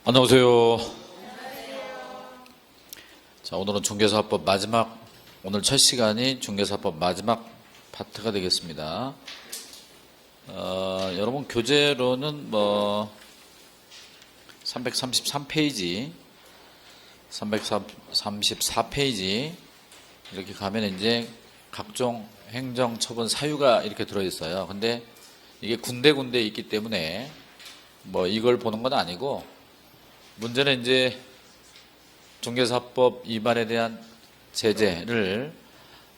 안녕하세요. 자, 오늘은 중개사법 오늘 첫 시간이 중개사법 마지막 파트가 되겠습니다. 여러분 교재로는 333페이지, 334페이지 이렇게 가면 이제 각종 행정 처분 사유가 이렇게 들어있어요. 근데 이게 군데군데 있기 때문에 이걸 보는 건 아니고, 문제는 이제 중개사법 위반에 대한 제재를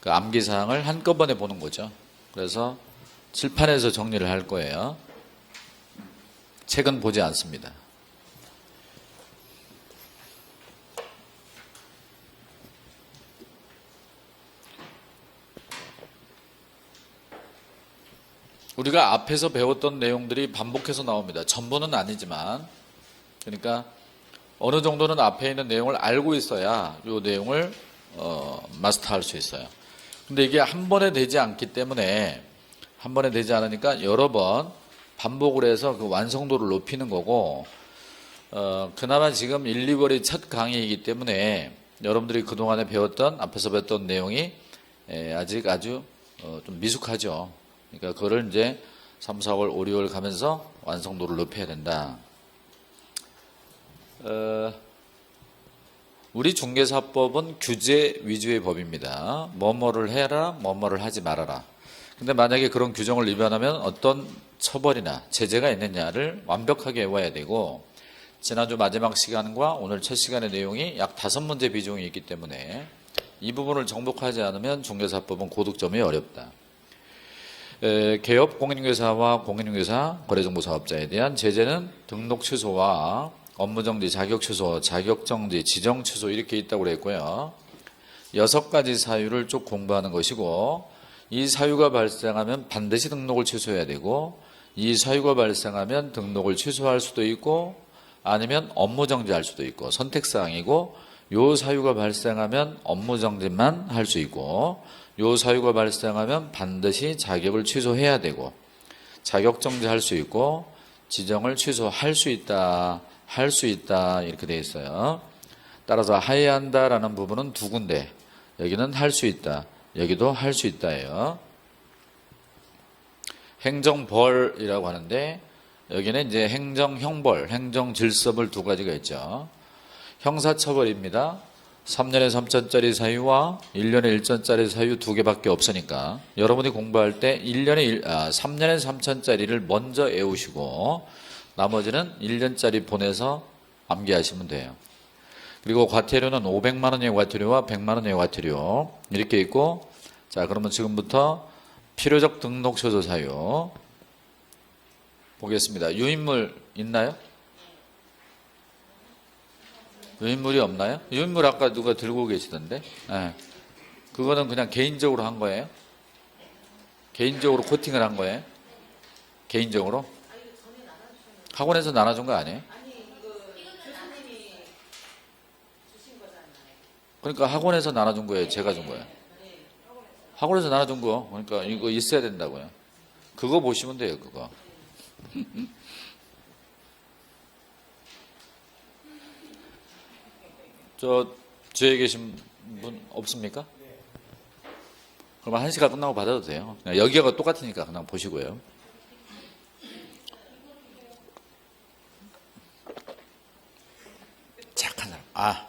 암기사항을 한꺼번에 보는 거죠. 그래서 칠판에서 정리를 할 거예요. 책은 보지 않습니다. 우리가 앞에서 배웠던 내용들이 반복해서 나옵니다. 전부는 아니지만, 그러니까 어느 정도는 앞에 있는 내용을 알고 있어야 이 내용을 마스터할 수 있어요. 근데 이게 한 번에 되지 않기 때문에, 한 번에 되지 않으니까 여러 번 반복을 해서 그 완성도를 높이는 거고, 그나마 지금 1, 2월이 첫 강의이기 때문에 여러분들이 그동안에 앞에서 배웠던 내용이 아직 아주 좀 미숙하죠. 그러니까 그걸 이제 3, 4월, 5, 6월 가면서 완성도를 높여야 된다. 우리 중개사법은 규제 위주의 법입니다. 뭐뭐를 해라, 뭐뭐를 하지 말아라. 근데 만약에 그런 규정을 위반하면 어떤 처벌이나 제재가 있느냐를 완벽하게 외워야 되고, 지난주 마지막 시간과 오늘 첫 시간의 내용이 약 5문제 비중이 있기 때문에 이 부분을 정복하지 않으면 중개사법은 고득점이 어렵다. 개업 공인중개사와 공인중개사 거래정보사업자에 대한 제재는 등록 취소와 업무정지, 자격 취소, 자격정지, 지정 취소 이렇게 있다고 그랬고요. 6가지 사유를 쭉 공부하는 것이고, 이 사유가 발생하면 반드시 등록을 취소해야 되고, 이 사유가 발생하면 등록을 취소할 수도 있고 아니면 업무정지할 수도 있고 선택사항이고, 요 사유가 발생하면 업무정지만 할 수 있고, 요 사유가 발생하면 반드시 자격을 취소해야 되고, 자격정지할 수 있고, 지정을 취소할 수 있다, 할 수 있다 이렇게 되어 있어요. 따라서 해야 한다라는 부분은 두 군데, 여기는 할 수 있다, 여기도 할 수 있다예요. 행정벌이라고 하는데 여기는 이제 행정형벌, 행정질서벌 두 가지가 있죠. 형사처벌입니다. 3년에 3천짜리 사유와 1년에 1천짜리 사유 두 개밖에 없으니까 여러분이 공부할 때 3년에 3천짜리를 먼저 외우시고 나머지는 1년짜리 보내서 암기하시면 돼요. 그리고 과태료는 500만 원의 과태료와 100만 원의 과태료 이렇게 있고, 자 그러면 지금부터 필요적 등록 취소 사유 보겠습니다. 유인물 있나요? 유인물이 없나요? 유인물 아까 누가 들고 계시던데? 네. 그거는 그냥 개인적으로 한 거예요? 개인적으로 코팅을 한 거예요? 개인적으로? 학원에서 나눠준 거 아니에요? 그러니까 학원에서 나눠준 거예요? 제가 준 거예요? 학원에서 나눠준 거. 그러니까 이거 있어야 된다고요. 그거 보시면 돼요, 그거. 뒤에 계신 분 없습니까? 그럼 1시간 끝나고 받아도 돼요. 그냥 여기가 똑같으니까 그냥 보시고요. 착한 사람.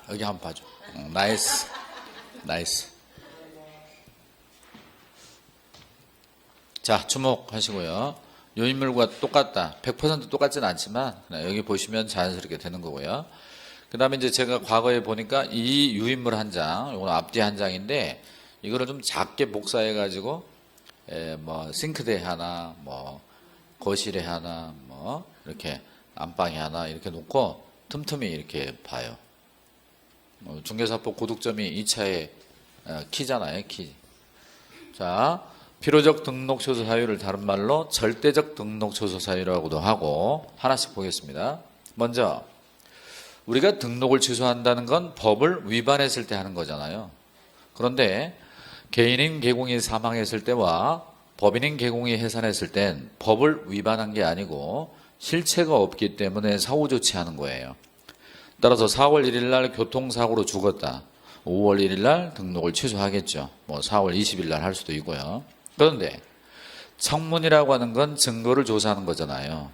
여기 한번 봐줘. 나이스. 자, 주목하시고요. 요인물과 똑같다. 100% 똑같지는 않지만 여기 보시면 자연스럽게 되는 거고요. 그 다음에 이제 제가 과거에 보니까 이 유인물 한 장, 이거는 앞뒤 한 장인데 이거를 좀 작게 복사해가지고 싱크대 하나, 거실에 하나, 이렇게 안방에 하나 이렇게 놓고 틈틈이 이렇게 봐요. 중개사법 고득점이 2차의 키잖아요, 키. 자, 필요적 등록 취소 사유를 다른 말로 절대적 등록 취소 사유라고도 하고, 하나씩 보겠습니다. 먼저 우리가 등록을 취소한다는 건 법을 위반했을 때 하는 거잖아요. 그런데 개인인 개공이 사망했을 때와 법인인 개공이 해산했을 땐 법을 위반한 게 아니고 실체가 없기 때문에 사후 조치하는 거예요. 따라서 4월 1일 날 교통사고로 죽었다. 5월 1일 날 등록을 취소하겠죠. 뭐 4월 20일 날 할 수도 있고요. 그런데 청문이라고 하는 건 증거를 조사하는 거잖아요.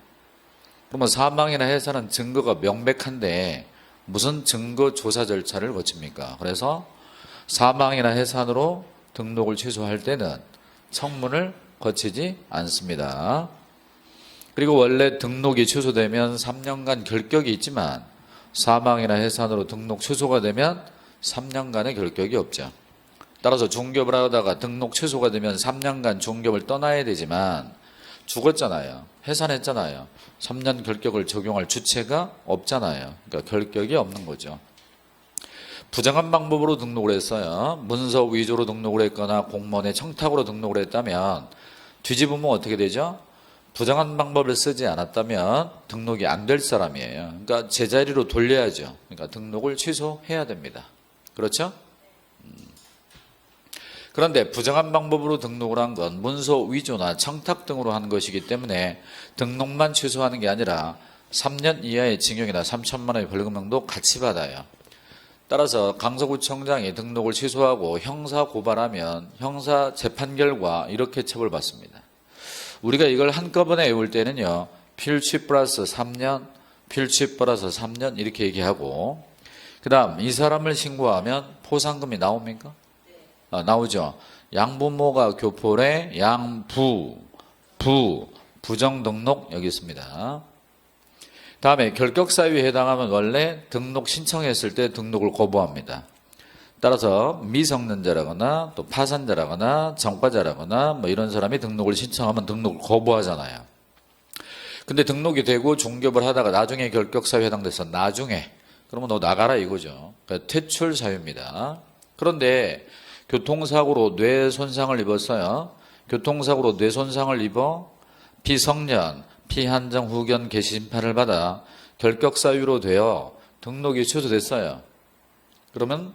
그러면 사망이나 해산은 증거가 명백한데 무슨 증거 조사 절차를 거칩니까? 그래서 사망이나 해산으로 등록을 취소할 때는 청문을 거치지 않습니다. 그리고 원래 등록이 취소되면 3년간 결격이 있지만 사망이나 해산으로 등록 취소가 되면 3년간의 결격이 없죠. 따라서 중개업을 하다가 등록 취소가 되면 3년간 중개업을 떠나야 되지만 죽었잖아요. 해산했잖아요. 3년 결격을 적용할 주체가 없잖아요. 그러니까 결격이 없는 거죠. 부정한 방법으로 등록을 했어요. 문서 위조로 등록을 했거나 공무원의 청탁으로 등록을 했다면 뒤집으면 어떻게 되죠? 부정한 방법을 쓰지 않았다면 등록이 안 될 사람이에요. 그러니까 제자리로 돌려야죠. 그러니까 등록을 취소해야 됩니다. 그렇죠? 그런데 부정한 방법으로 등록을 한 건 문서 위조나 청탁 등으로 하는 것이기 때문에 등록만 취소하는 게 아니라 3년 이하의 징역이나 3천만 원의 벌금형도 같이 받아요. 따라서 강서구청장이 등록을 취소하고 형사 고발하면 형사 재판 결과 이렇게 처벌받습니다. 우리가 이걸 한꺼번에 외울 때는요. 필취 플러스 3년, 필취 플러스 3년 이렇게 얘기하고 그 다음 이 사람을 신고하면 포상금이 나옵니까? 나오죠. 양부모가 교포래 부정등록 여기 있습니다. 다음에 결격사유에 해당하면 원래 등록 신청했을 때 등록을 거부합니다. 따라서 미성년자라거나 또 파산자라거나 정과자라거나 뭐 이런 사람이 등록을 신청하면 등록을 거부하잖아요. 근데 등록이 되고 중개업을 하다가 나중에 결격사유에 해당돼서 나중에 그러면 너 나가라 이거죠. 그러니까 퇴출 사유입니다. 그런데 교통사고로 뇌 손상을 입었어요. 교통사고로 뇌 손상을 입어 비성년, 피한정 후견 개시 심판을 받아 결격사유로 되어 등록이 취소됐어요. 그러면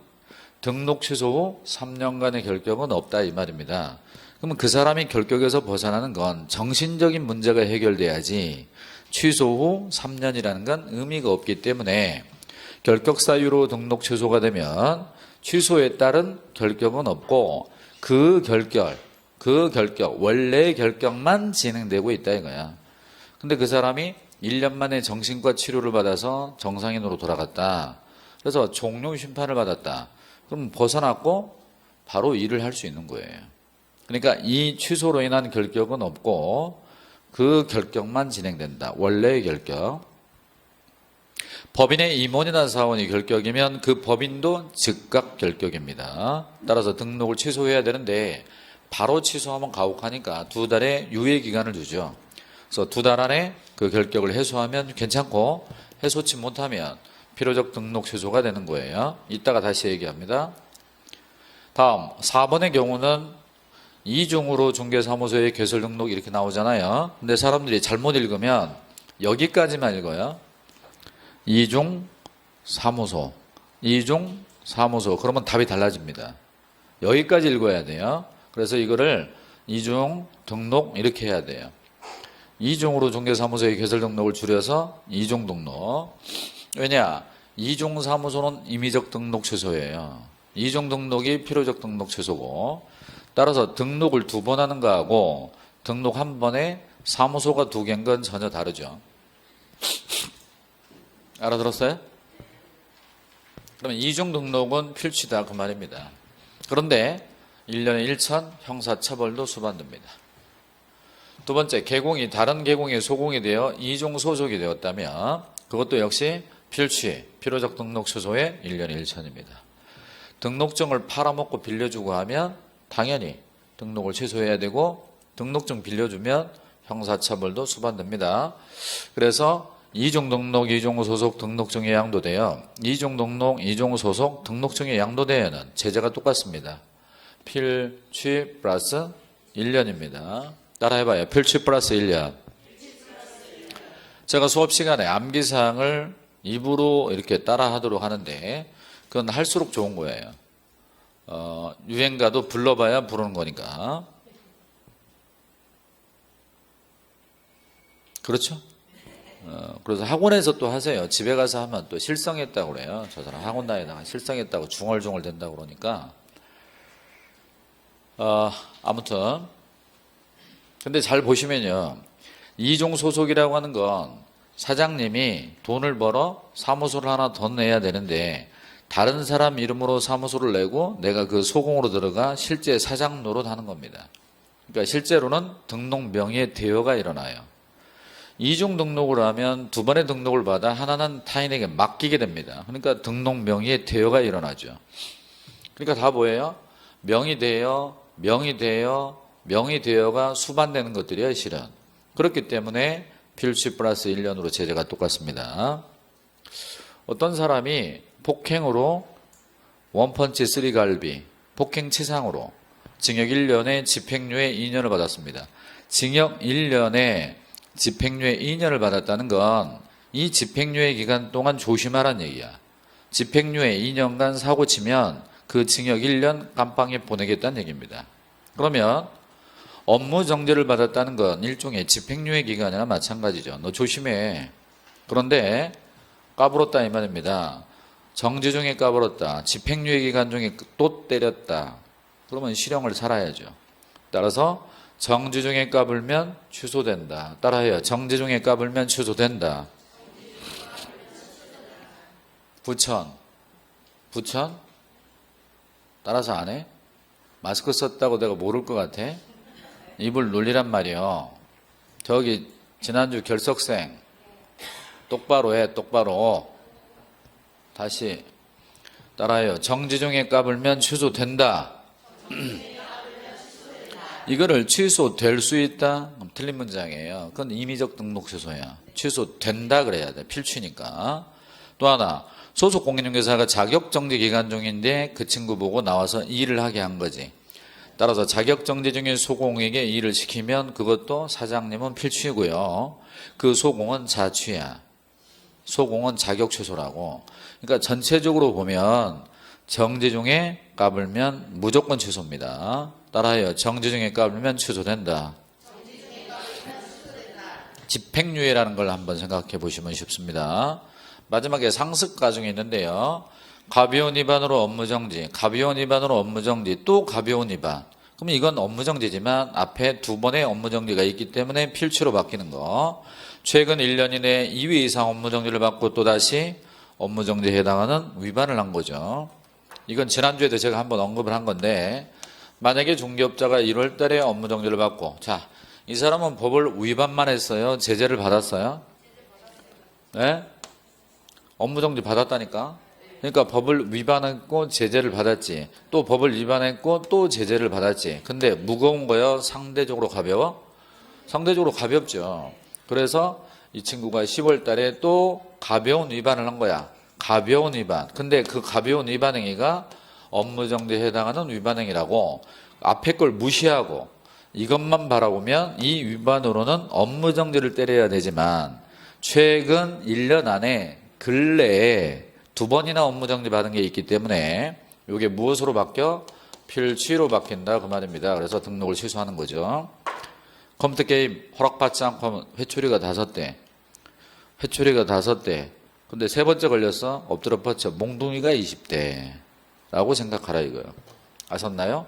등록 취소 후 3년간의 결격은 없다 이 말입니다. 그러면 그 사람이 결격에서 벗어나는 건 정신적인 문제가 해결돼야지 취소 후 3년이라는 건 의미가 없기 때문에 결격 사유로 등록 취소가 되면 취소에 따른 결격은 없고 그 결격 원래 결격만 진행되고 있다 이거야. 근데 그 사람이 1년 만에 정신과 치료를 받아서 정상인으로 돌아갔다. 그래서 종료 심판을 받았다. 그럼 벗어났고 바로 일을 할 수 있는 거예요. 그러니까 이 취소로 인한 결격은 없고 그 결격만 진행된다. 원래의 결격. 법인의 임원이나 사원이 결격이면 그 법인도 즉각 결격입니다. 따라서 등록을 취소해야 되는데 바로 취소하면 가혹하니까 2달의 유예 기간을 두죠. 그래서 2달 안에 그 결격을 해소하면 괜찮고 해소치 못하면 필요적 등록 취소가 되는 거예요. 이따가 다시 얘기합니다. 다음 4번의 경우는 이중으로 중개사무소에 개설 등록 이렇게 나오잖아요. 근데 사람들이 잘못 읽으면 여기까지만 읽어요. 이중사무소 그러면 답이 달라집니다. 여기까지 읽어야 돼요. 그래서 이거를 이중 등록 이렇게 해야 돼요. 이중으로 중개사무소에 개설 등록을 줄여서 이중 등록. 왜냐? 이중 사무소는 임의적 등록 취소예요. 이중 등록이 필요적 등록 취소고 따라서 등록을 2번 하는 거하고 등록 1번에 사무소가 2개인 건 전혀 다르죠. 알아들었어요? 그러면 이중 등록은 필취다 그 말입니다. 그런데 1년에 1천 형사처벌도 수반됩니다. 두 번째, 개공이 다른 개공에 소공이 되어 이중 소속이 되었다면 그것도 역시 필취, 필요적 등록 취소에 1년에 1천입니다. 등록증을 팔아먹고 빌려주고 하면 당연히 등록을 취소해야 되고 등록증 빌려주면 형사처벌도 수반됩니다. 그래서 이중 등록, 이중 소속 등록증에 양도되어 이중 등록, 이중 소속 등록증에 양도되어는 제재가 똑같습니다. 필취 플러스 1년입니다. 따라해봐요. 필취 플러스 1년. 제가 수업 시간에 암기사항을 입으로 이렇게 따라하도록 하는데 그건 할수록 좋은 거예요. 유행가도 불러봐야 부르는 거니까. 그렇죠? 그래서 학원에서 또 하세요. 집에 가서 하면 또 실성했다고 그래요. 저 사람 학원 다니다가 실성했다고 중얼중얼 된다고 그러니까. 아무튼. 근데 잘 보시면요. 이종 소속이라고 하는 건 사장님이 돈을 벌어 사무소를 하나 더 내야 되는데 다른 사람 이름으로 사무소를 내고 내가 그 소공으로 들어가 실제 사장 노릇하는 겁니다. 그러니까 실제로는 등록 명의 대여가 일어나요. 이중 등록을 하면 두 번의 등록을 받아 하나는 타인에게 맡기게 됩니다. 그러니까 등록 명의의 대여가 일어나죠. 그러니까 다 뭐예요? 명의 대여, 명의 대여, 명의 대여가 수반되는 것들이에요, 실은. 그렇기 때문에 필취 플러스 1년으로 제재가 똑같습니다. 어떤 사람이 폭행으로 원펀치 3갈비, 폭행치상으로 징역 1년에 집행유예 2년을 받았습니다. 징역 1년에 집행유예 2년을 받았다는 건 이 집행유예 기간 동안 조심하라는 얘기야. 집행유예 2년간 사고 치면 그 징역 1년 깜빵에 보내겠다는 얘기입니다. 그러면 업무 정지를 받았다는 건 일종의 집행유예 기간이나 마찬가지죠. 너 조심해. 그런데 까불었다 이 말입니다. 정지 중에 까불었다. 집행유예 기간 중에 또 때렸다. 그러면 실형을 살아야죠. 따라서 정지 중에 까불면 취소된다. 따라해요. 정지 중에 까불면 취소된다. 부천. 따라서 안 해? 마스크 썼다고 내가 모를 것 같아? 입을 놀리란 말이요. 저기 지난주 결석생 똑바로 해. 똑바로. 다시 따라해요. 정지 중에 까불면 취소된다. 이거를 취소될 수 있다? 그럼 틀린 문장이에요. 그건 임의적 등록 취소야. 취소된다 그래야 돼. 필취니까. 또 하나, 소속 공인중개사가 자격정지 기간 중인데 그 친구 보고 나와서 일을 하게 한 거지. 따라서 자격정지 중인 소공에게 일을 시키면 그것도 사장님은 필취고요. 그 소공은 자취야. 소공은 자격 취소라고. 그러니까 전체적으로 보면 정지 중에 까불면 무조건 취소입니다. 따라해요. 정지 중에 까불면 취소된다. 집행유예라는 걸 한번 생각해 보시면 쉽습니다. 마지막에 상습 가중이 있는데요. 가벼운 위반으로 업무정지, 가벼운 위반으로 업무정지, 또 가벼운 위반. 그러면 이건 업무정지지만 앞에 두 번의 업무정지가 있기 때문에 필취로 바뀌는 거. 최근 1년 이내에 2회 이상 업무정지를 받고 또다시 업무정지에 해당하는 위반을 한 거죠. 이건 지난주에도 제가 한번 언급을 한 건데 만약에 중개업자가 1월 달에 업무정지를 받고 자, 이 사람은 법을 위반만 했어요? 제재를 받았어요? 네? 업무정지 받았다니까? 그러니까 법을 위반했고 제재를 받았지. 또 법을 위반했고 또 제재를 받았지. 근데 무거운 거요? 상대적으로 가벼워? 상대적으로 가볍죠. 그래서 이 친구가 10월 달에 또 가벼운 위반을 한 거야. 가벼운 위반. 근데 그 가벼운 위반 행위가 업무정지에 해당하는 위반 행위라고 앞에 걸 무시하고 이것만 바라보면 이 위반으로는 업무정지를 때려야 되지만 최근 1년 안에 근래에 두 번이나 업무정지 받은 게 있기 때문에 이게 무엇으로 바뀌어? 필취로 바뀐다 그 말입니다. 그래서 등록을 취소하는 거죠. 컴퓨터 게임 허락받지 않고 하면 회초리가 5대. 회초리가 5대. 근데 세 번째 걸렸어? 엎드려 뻗쳐. 몽둥이가 20대. 라고 생각하라 이거요. 아셨나요?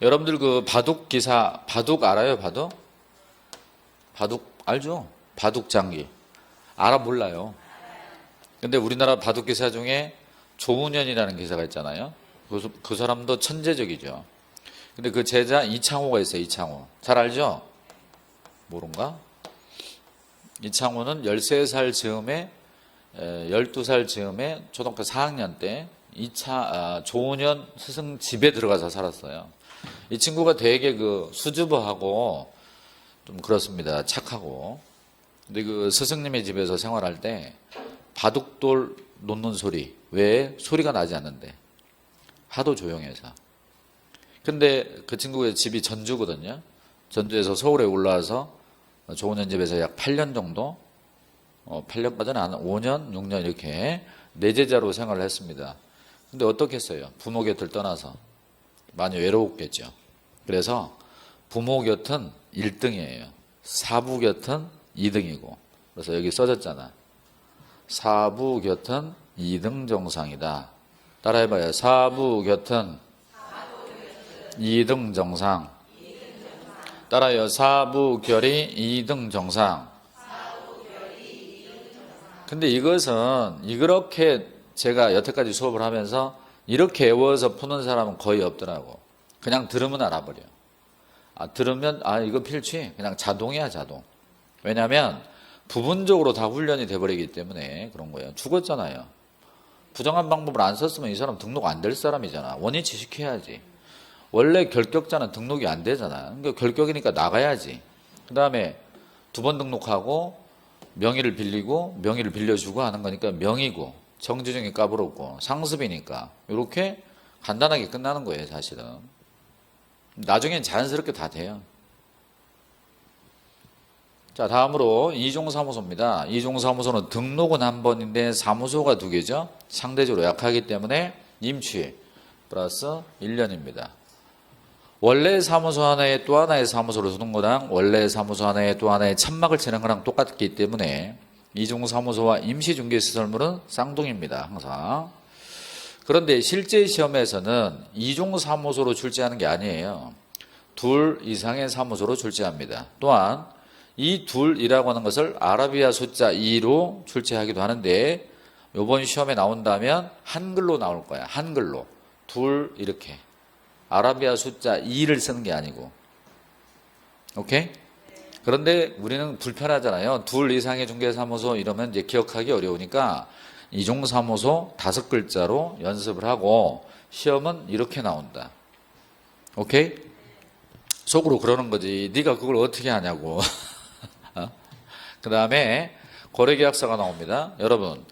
여러분들 그 바둑 기사, 바둑 알아요? 바둑? 바둑 알죠? 바둑 장기. 알아 몰라요. 근데 우리나라 바둑 기사 중에 조은현이라는 기사가 있잖아요. 그 사람도 천재적이죠. 근데 그 제자 이창호가 있어요. 이창호. 잘 알죠? 모른가? 이창호는 13살 즈음에 12살 즈음에 초등학교 4학년 때 조은현 스승 집에 들어가서 살았어요. 이 친구가 되게 그 수줍어하고 좀 그렇습니다. 착하고. 근데 그 스승님의 집에서 생활할 때 바둑돌 놓는 소리 왜 소리가 나지 않는데 하도 조용해서. 근데 그 친구의 집이 전주거든요. 전주에서 서울에 올라와서 조은현 집에서 약 8년 정도 8년까지는 안 5년 6년 이렇게 내제자로 생활을 했습니다. 근데 어떻겠어요? 부모 곁을 떠나서 많이 외로웠겠죠. 그래서 부모 곁은 1등이에요. 사부 곁은 2등이고. 그래서 여기 써졌잖아. 사부곁은 2등 정상이다. 따라해봐요. 사부곁은 2등 정상. 따라요. 사부결이 2등 정상. 근데 이것은 이렇게 제가 여태까지 수업을 하면서 이렇게 외워서 푸는 사람은 거의 없더라고. 그냥 들으면 알아버려. 들으면 이거 필취. 그냥 자동이야, 자동. 왜냐하면 부분적으로 다 훈련이 돼버리기 때문에 그런 거예요. 죽었잖아요. 부정한 방법을 안 썼으면 이 사람 등록 안 될 사람이잖아. 원위치 시켜야지. 원래 결격자는 등록이 안 되잖아. 그러니까 결격이니까 나가야지. 그 다음에 2번 등록하고 명의를 빌리고 명의를 빌려주고 하는 거니까 명의고 정지중이 까불었고 상습이니까 이렇게 간단하게 끝나는 거예요, 사실은. 나중엔 자연스럽게 다 돼요. 자, 다음으로 이종사무소입니다. 이종사무소는 등록은 한 번인데 사무소가 2개죠. 상대적으로 약하기 때문에 임취 플러스 1년입니다. 원래 사무소 하나에 또 하나의 사무소를 두는 거랑 원래 사무소 하나에 또 하나의 천막을 치는 거랑 똑같기 때문에 이종사무소와 임시중개시설물은 쌍둥이입니다. 항상. 그런데 실제 시험에서는 이종사무소로 출제하는 게 아니에요. 2 이상의 사무소로 출제합니다. 또한 이 2이라고 하는 것을 아라비아 숫자 2로 출제하기도 하는데 이번 시험에 나온다면 한글로 나올 거야. 한글로. 2 이렇게. 아라비아 숫자 2를 쓰는 게 아니고. 오케이? 그런데 우리는 불편하잖아요. 2 이상의 중개사무소 이러면 이제 기억하기 어려우니까 이종사무소 5글자로 연습을 하고 시험은 이렇게 나온다. 오케이? 속으로 그러는 거지. 네가 그걸 어떻게 하냐고. 그 다음에 거래계약서가 나옵니다. 여러분,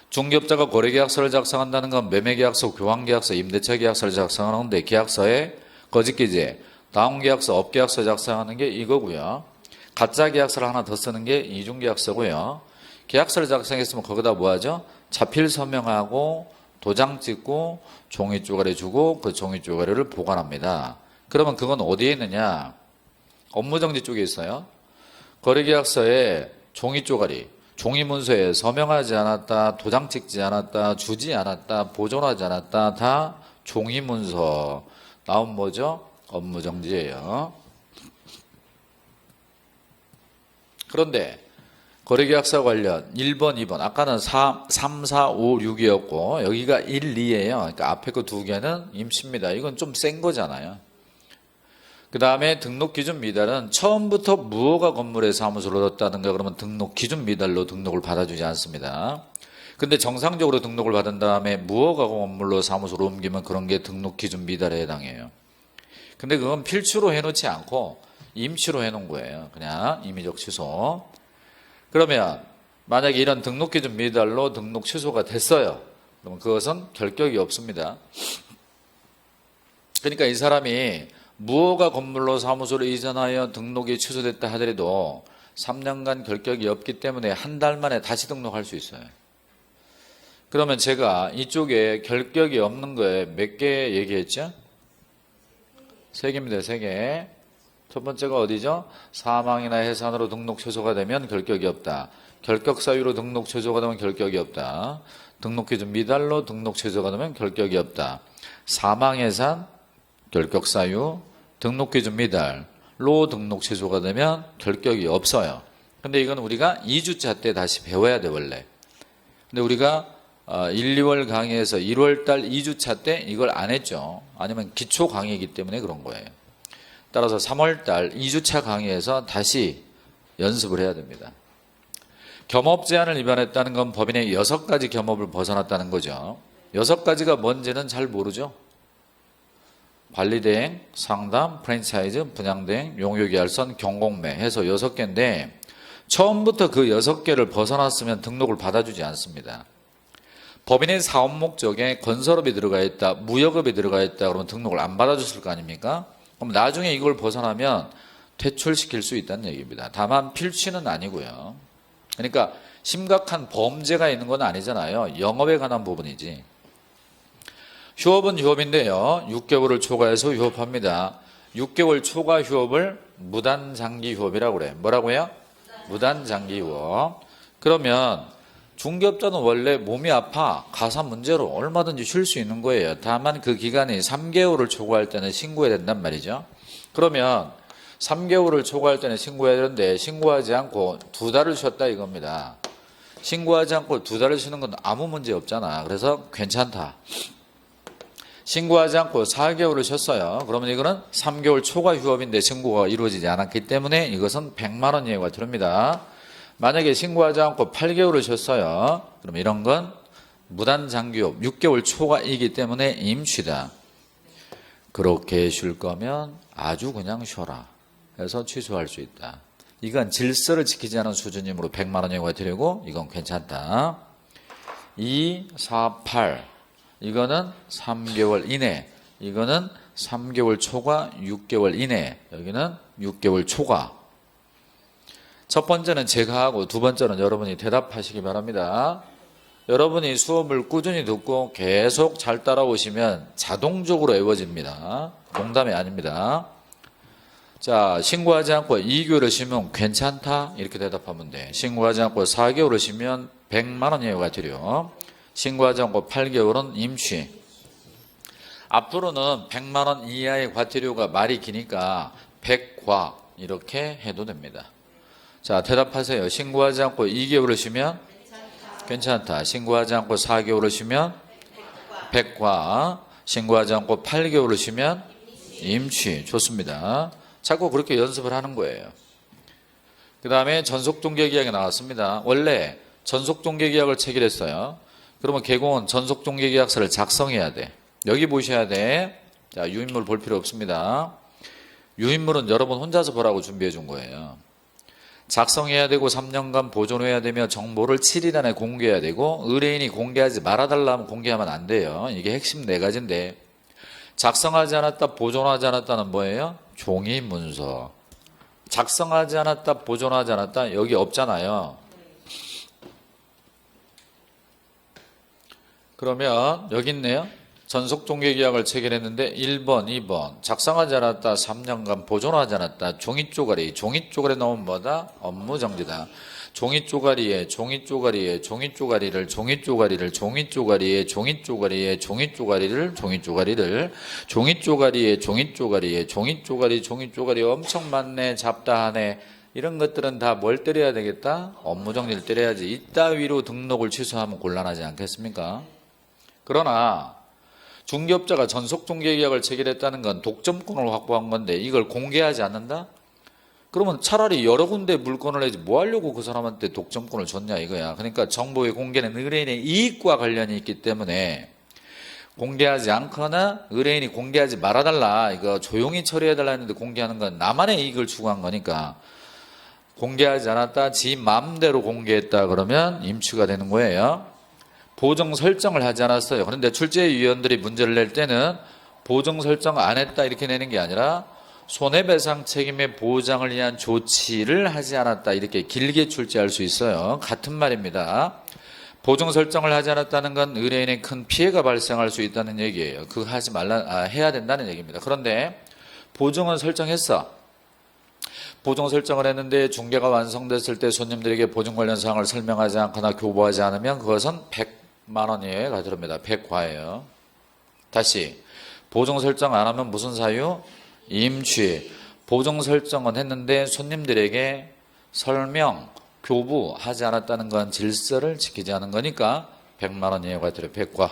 중개업자가 거래계약서를 작성한다는 건 매매계약서, 교환계약서, 임대차계약서를 작성하는데 계약서에 거짓기재, 다운계약서, 업계약서 작성하는 게 이거고요. 가짜계약서를 하나 더 쓰는 게 이중계약서고요. 계약서를 작성했으면 거기다 뭐 하죠? 자필 서명하고 도장 찍고 종이 쪼가리 주고 그 종이 쪼가리를 보관합니다. 그러면 그건 어디에 있느냐? 업무정지 쪽에 있어요. 거래계약서에 종이 쪼가리, 종이 문서에 서명하지 않았다, 도장 찍지 않았다, 주지 않았다, 보존하지 않았다, 다 종이 문서. 나온 뭐죠? 업무정지예요. 그런데 거래계약서 관련 1번, 2번, 아까는 3, 4, 5, 6이었고 여기가 1, 2예요. 그러니까 앞에 그 2개는 임시입니다. 이건 좀 센 거잖아요. 그 다음에 등록기준 미달은 처음부터 무허가 건물의 사무소로 뒀다든가 그러면 등록기준 미달로 등록을 받아주지 않습니다. 근데 정상적으로 등록을 받은 다음에 무허가 건물로 사무소로 옮기면 그런 게 등록기준 미달에 해당해요. 근데 그건 필수로 해놓지 않고 임시로 해놓은 거예요. 그냥 임의적 취소. 그러면 만약에 이런 등록기준 미달로 등록 취소가 됐어요. 그러면 그것은 결격이 없습니다. 그러니까 이 사람이 무허가 건물로 사무소를 이전하여 등록이 취소됐다 하더라도 3년간 결격이 없기 때문에 한 달 만에 다시 등록할 수 있어요. 그러면 제가 이쪽에 결격이 없는 거에 몇 개 얘기했죠? 3개입니다. 3개. 첫 번째가 어디죠? 사망이나 해산으로 등록 취소가 되면 결격이 없다. 결격 사유로 등록 취소가 되면 결격이 없다. 등록 기준 미달로 등록 취소가 되면 결격이 없다. 사망, 해산, 결격 사유, 등록 기준 미달로 등록 취소가 되면 결격이 없어요. 근데 이건 우리가 2주차 때 다시 배워야 돼, 원래. 근데 우리가 1, 2월 강의에서 1월 달 2주차 때 이걸 안 했죠. 아니면 기초 강의이기 때문에 그런 거예요. 따라서 3월 달 2주차 강의에서 다시 연습을 해야 됩니다. 겸업 제한을 위반했다는 건 법인의 6가지 겸업을 벗어났다는 거죠. 6가지가 뭔지는 잘 모르죠. 관리대행, 상담, 프랜차이즈, 분양대행, 용역계약선, 경공매 해서 6개인데 처음부터 그 6개를 벗어났으면 등록을 받아주지 않습니다. 법인의 사업 목적에 건설업이 들어가 있다, 무역업이 들어가 있다 그러면 등록을 안 받아줬을 거 아닙니까? 그럼 나중에 이걸 벗어나면 퇴출시킬 수 있다는 얘기입니다. 다만 필취는 아니고요. 그러니까 심각한 범죄가 있는 건 아니잖아요. 영업에 관한 부분이지. 휴업은 휴업인데요. 6개월을 초과해서 휴업합니다. 6개월 초과 휴업을 무단장기 휴업이라고 그래요. 뭐라고요? 무단장기유업. 그러면 중개업자는 원래 몸이 아파 가사 문제로 얼마든지 쉴 수 있는 거예요. 다만 그 기간이 3개월을 초과할 때는 신고해야 된단 말이죠. 그러면 3개월을 초과할 때는 신고해야 되는데 신고하지 않고 2달을 쉬었다 이겁니다. 신고하지 않고 2달을 쉬는 건 아무 문제 없잖아. 그래서 괜찮다. 신고하지 않고 4개월을 쉬었어요. 그러면 이거는 3개월 초과 휴업인데 신고가 이루어지지 않았기 때문에 이것은 100만 원 이하가 들어옵니다. 만약에 신고하지 않고 8개월을 쉬었어요. 그럼 이런 건 무단장기유업 6개월 초과이기 때문에 임취다. 그렇게 쉴 거면 아주 그냥 쉬어라. 해서 취소할 수 있다. 이건 질서를 지키지 않은 수준이므로 100만 원 이하가 되고 이건 괜찮다. 2, 4, 8 이거는 3개월 이내, 이거는 3개월 초과 6개월 이내, 여기는 6개월 초과. 첫 번째는 제가 하고 두 번째는 여러분이 대답하시기 바랍니다. 여러분이 수업을 꾸준히 듣고 계속 잘 따라오시면 자동적으로 외워집니다. 농담이 아닙니다. 자, 신고하지 않고 2개월을 쉬면 괜찮다 이렇게 대답하면 돼. 신고하지 않고 4개월을 쉬면 100만 원 이하가 되려. 신고하지 않고 8개월은 임취. 앞으로는 100만 원 이하의 과태료가 말이 기니까 100과 이렇게 해도 됩니다. 자, 대답하세요. 신고하지 않고 2개월을 쉬면 괜찮다. 신고하지 않고 4개월을 쉬면 100과. 신고하지 않고 8개월을 쉬면 임취. 좋습니다. 자꾸 그렇게 연습을 하는 거예요. 그 다음에 전속중개계약이 나왔습니다. 원래 전속중개계약을 체결했어요. 그러면 개공은 전속중개계약서를 작성해야 돼. 여기 보셔야 돼. 자, 유인물 볼 필요 없습니다. 유인물은 여러분 혼자서 보라고 준비해 준 거예요. 작성해야 되고 3년간 보존해야 되며 정보를 7일 안에 공개해야 되고 의뢰인이 공개하지 말아달라면 공개하면 안 돼요. 이게 핵심 4가지인데 작성하지 않았다, 보존하지 않았다는 뭐예요? 종이 문서. 작성하지 않았다, 보존하지 않았다 여기 없잖아요. 그러면 여기 있네요. 전속중개계약을 체결했는데 1번, 2번 작성하지 않았다, 3년간 보존하지 않았다, 종이쪼가리. 종이쪼가리 나오면 뭐다? 업무정지다. 종이쪼가리에 종이쪼가리에 종이쪼가리를 종이쪼가리를 종이쪼가리에 종이쪼가리에 종이쪼가리를 종이쪼가리를 종이쪼가리에 종이쪼가리에 종이쪼가리 종이쪼가리 엄청 많네. 잡다하네. 이런 것들은 다 뭘 때려야 되겠다? 업무정지를 때려야지. 이따위로 등록을 취소하면 곤란하지 않겠습니까? 그러나 중개업자가 전속중개계약을 체결했다는 건 독점권을 확보한 건데 이걸 공개하지 않는다? 그러면 차라리 여러 군데 물건을 내지 뭐 하려고 그 사람한테 독점권을 줬냐 이거야. 그러니까 정보의 공개는 의뢰인의 이익과 관련이 있기 때문에 공개하지 않거나 의뢰인이 공개하지 말아달라, 이거 조용히 처리해달라 했는데 공개하는 건 나만의 이익을 추구한 거니까 공개하지 않았다, 지 마음대로 공개했다 그러면 임취가 되는 거예요. 보정 설정을 하지 않았어요. 그런데 출제위원들이 문제를 낼 때는 보정 설정 안 했다 이렇게 내는 게 아니라 손해배상 책임의 보장을 위한 조치를 하지 않았다 이렇게 길게 출제할 수 있어요. 같은 말입니다. 보정 설정을 하지 않았다는 건 의뢰인의 큰 피해가 발생할 수 있다는 얘기예요. 그거 하지 말라, 해야 된다는 얘기입니다. 그런데 보정은 설정했어. 보정 설정을 했는데 중개가 완성됐을 때 손님들에게 보정 관련 사항을 설명하지 않거나 교부하지 않으면 그것은 100만 원 이하가 들어옵니다. 100과예요. 다시 보정 설정 안 하면 무슨 사유? 임취. 보정 설정은 했는데 손님들에게 설명, 교부하지 않았다는 건 질서를 지키지 않은 거니까 100만 원 이하가 들어요. 100과.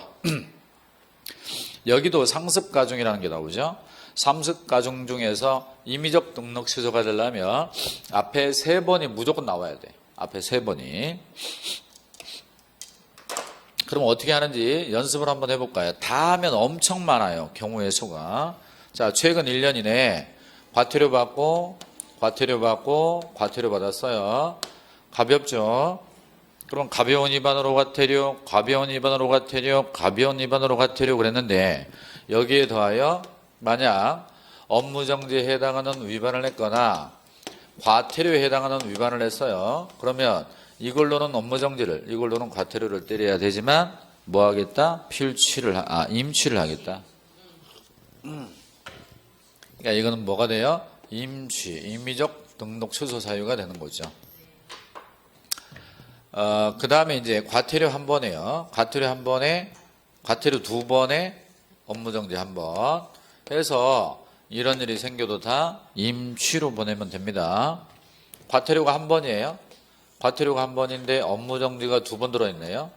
여기도 상습가중이라는 게 나오죠. 상습가중 중에서 임의적 등록 취소가 되려면 앞에 3번이 무조건 나와야 돼. 앞에 3번이. 그럼 어떻게 하는지 연습을 한번 해볼까요? 다 하면 엄청 많아요. 경우의 수가. 자, 최근 1년 이내에 과태료 받고 과태료 받았어요. 가볍죠? 그럼 가벼운 위반으로 과태료, 가벼운 위반으로 과태료, 가벼운 위반으로 과태료 그랬는데 여기에 더하여 만약 업무정지에 해당하는 위반을 했거나 과태료에 해당하는 위반을 했어요. 그러면 이걸로는 업무정지를, 이걸로는 과태료를 때려야 되지만 뭐 하겠다? 임취를 하겠다. 그러니까 이거는 뭐가 돼요? 임취, 임의적 등록 취소 사유가 되는 거죠. 그 다음에 이제 과태료 한 번에요. 과태료 한 번에, 과태료 두 번에 업무정지 한 번 해서 이런 일이 생겨도 다 임취로 보내면 됩니다. 과태료가 한 번이에요. 과태료가 한 번인데 업무정지가 두 번 들어있네요.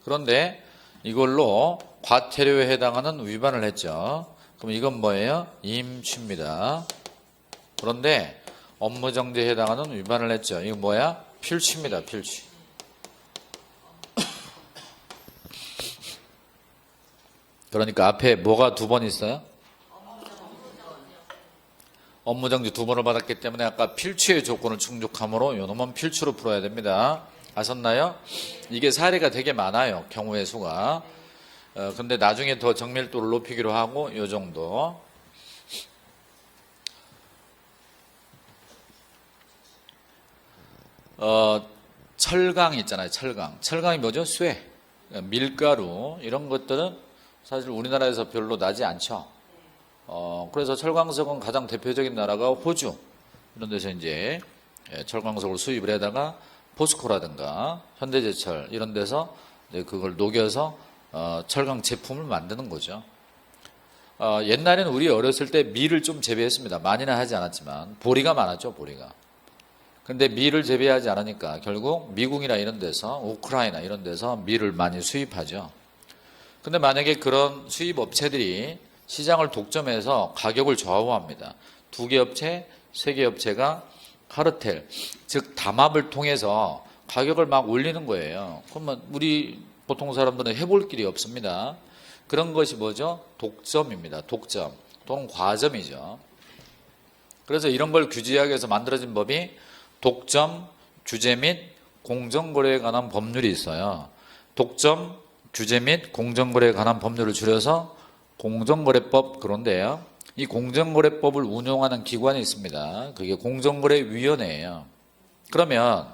그런데 이걸로 과태료에 해당하는 위반을 했죠. 그럼 이건 뭐예요? 임취입니다. 그런데 업무정지에 해당하는 위반을 했죠. 이거 뭐야? 필취입니다. 필취. 그러니까 앞에 뭐가 두 번 있어요? 업무정지 두 번을 받았기 때문에 아까 필취의 조건을 충족함으로 요놈은 필취로 풀어야 됩니다. 아셨나요? 이게 사례가 되게 많아요. 경우의 수가. 근데 나중에 더 정밀도를 높이기로 하고 요 정도. 철강 있잖아요. 철강. 철강이 뭐죠? 쇠. 밀가루 이런 것들은 사실 우리나라에서 별로 나지 않죠. 그래서 철광석은 가장 대표적인 나라가 호주 이런 데서 이제 철광석을 수입을 해다가 포스코라든가 현대제철 이런 데서 그걸 녹여서 철강 제품을 만드는 거죠. 옛날에는 우리 어렸을 때 밀을 좀 재배했습니다. 많이는 하지 않았지만 보리가 많았죠. 보리가. 근데 밀을 재배하지 않으니까 결국 미국이나 이런 데서 우크라이나 이런 데서 밀을 많이 수입하죠. 근데 만약에 그런 수입 업체들이 시장을 독점해서 가격을 좌우합니다. 2개 업체, 3개 업체가 카르텔, 즉 담합을 통해서 가격을 막 올리는 거예요. 그러면 우리 보통 사람들은 해볼 길이 없습니다. 그런 것이 뭐죠? 독점입니다. 독점 또는 과점이죠. 그래서 이런 걸 규제하기 위해서 만들어진 법이 독점, 규제 및 공정거래에 관한 법률이 있어요. 독점, 규제 및 공정거래에 관한 법률을 줄여서 공정거래법 그런데요. 이 공정거래법을 운용하는 기관이 있습니다. 그게 공정거래위원회예요. 그러면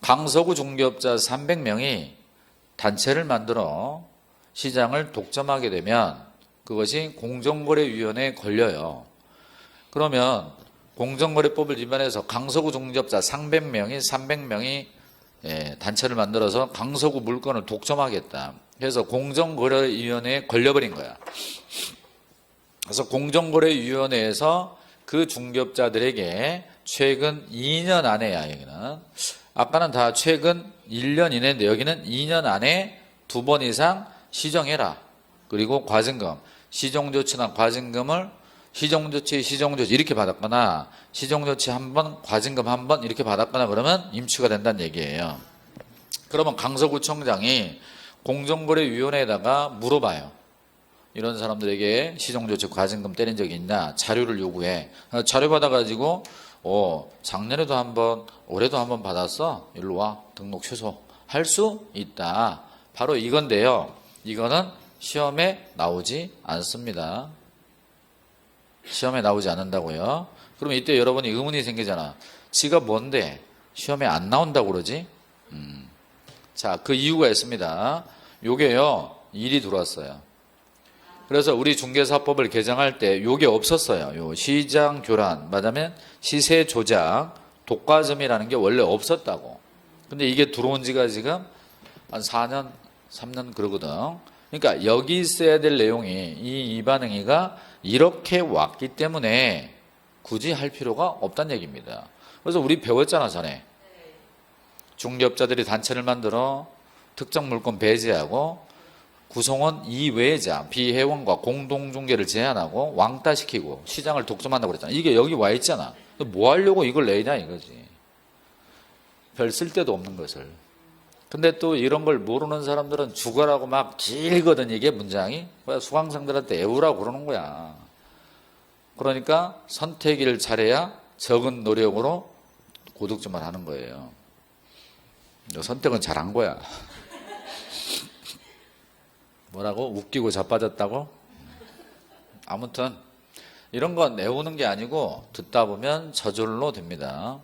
강서구 중개업자 300명이 단체를 만들어 시장을 독점하게 되면 그것이 공정거래위원회에 걸려요. 그러면 공정거래법을 위반해서 강서구 중개업자 300명이 단체를 만들어서 강서구 물건을 독점하겠다. 그래서 공정거래위원회에 걸려버린 거야. 그래서 공정거래위원회에서 그 중개업자들에게 최근 2년 안에야, 여기는. 아까는 다 최근 1년 이내인데 여기는 2년 안에 2번 이상 시정해라. 그리고 과징금, 시정조치나 과징금을 시정조치 이렇게 받았거나 시정조치 한 번, 과징금 한 번 이렇게 받았거나 그러면 임취가 된다는 얘기예요. 그러면 강서구청장이 공정거래위원회에다가 물어봐요. 이런 사람들에게 시정조치 과징금 때린 적이 있나? 자료를 요구해. 자료 받아가지고 작년에도 한 번, 올해도 한 번 받았어. 일로 와. 등록 취소할 수 있다. 바로 이건데요. 이거는 시험에 나오지 않습니다. 시험에 나오지 않는다고요. 그러면 이때 여러분이 의문이 생기잖아. 지가 뭔데 시험에 안 나온다고 그러지? 자, 그 이유가 있습니다. 요게요, 일이 들어왔어요. 그래서 우리 중개사법을 개정할 때 요게 없었어요. 요 시장 교란, 말하자면 시세 조작, 독과점이라는 게 원래 없었다고. 근데 이게 들어온 지가 지금 한 4년, 3년 그러거든. 그러니까 여기 있어야 될 내용이 이 이반응이가 이렇게 왔기 때문에 굳이 할 필요가 없다는 얘기입니다. 그래서 우리 배웠잖아, 전에. 중개업자들이 단체를 만들어 특정 물건 배제하고 구성원 이외자, 비회원과 공동중개를 제한하고 왕따시키고 시장을 독점한다고 그랬잖아. 이게 여기 와 있잖아. 뭐 하려고 이걸 내냐 이거지. 별 쓸데도 없는 것을. 근데 또 이런 걸 모르는 사람들은 죽어라고 막 길거든, 이게 문장이. 수강생들한테 외우라고 그러는 거야. 그러니까 선택을 잘해야 적은 노력으로 고득점을 하는 거예요. 선택은 잘한 거야. 뭐라고? 웃기고 자빠졌다고? 아무튼 이런 건 외우는 게 아니고 듣다 보면 저절로 됩니다.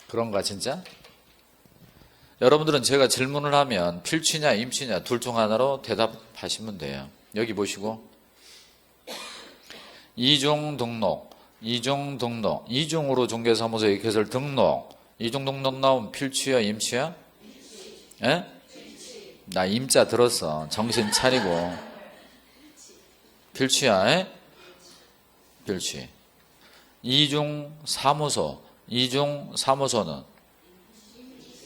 그런가 진짜? 여러분들은 제가 질문을 하면 필취냐 임취냐 둘 중 하나로 대답하시면 돼요. 여기 보시고 이중 등록 이중 등록. 이중으로 중개사무소에 이켓을 등록. 이중 등록 나오면 필취야, 임취야? 예? 나 임자 들었어. 정신 차리고. 필취야, 예? 필취. 이중 사무소. 이중 사무소는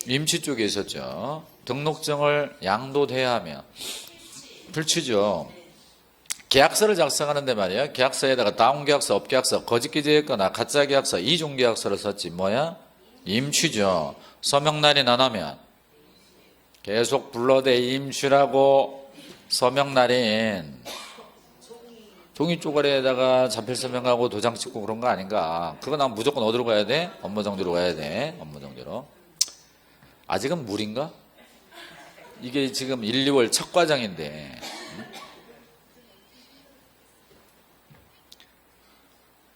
임취 쪽에 있었죠. 등록증을 양도돼야 하면 필취죠. 계약서를 작성하는데 말이야. 계약서에다가 다운계약서, 업계약서, 거짓기재했거나 가짜계약서, 이중계약서를 썼지. 뭐야? 임취죠. 서명날이 안 하면 계속 불러대 임취라고. 서명날인 종이 쪼가리에다가 자필 서명하고 도장 찍고 그런 거 아닌가. 그거 난 무조건 어디로 가야 돼? 업무정지로 가야 돼. 업무정지로. 아직은 무리인가? 이게 지금 1, 2월 첫 과정인데.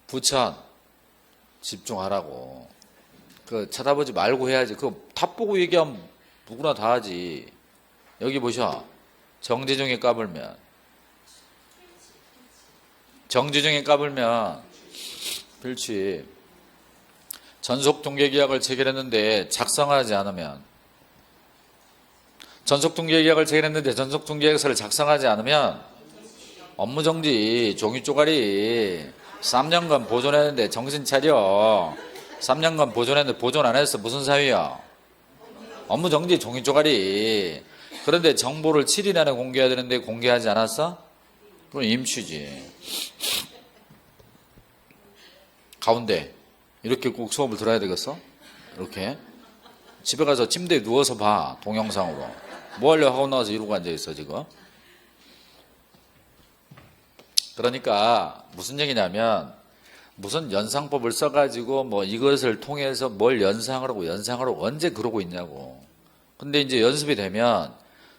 부천 집중하라고. 그 쳐다보지 말고 해야지. 그거 다 보고 얘기하면 누구나 다 하지. 여기 보셔. 정지중에 까불면. 정지중에 까불면 필취. 전속중개계약을 체결했는데 작성하지 않으면. 전속중개계약을 체결했는데 전속중개계약서를 작성하지 않으면 업무정지. 종이 쪼가리 3년간 보존했는데 정신 차려. 3년간 보존했는데 보존 안 했어. 무슨 사유야? 업무정지 종이 쪼가리. 그런데 정보를 7일 안에 공개해야 되는데 공개하지 않았어? 그럼 임취지. 가운데 이렇게 꼭 수업을 들어야 되겠어? 이렇게 집에 가서 침대에 누워서 봐. 동영상으로. 뭐 하려고 하고 나와서 이러고 앉아있어 지금. 그러니까 무슨 얘기냐면 무슨 연상법을 써가지고 뭐 이것을 통해서 뭘 연상하라고 언제 그러고 있냐고. 근데 이제 연습이 되면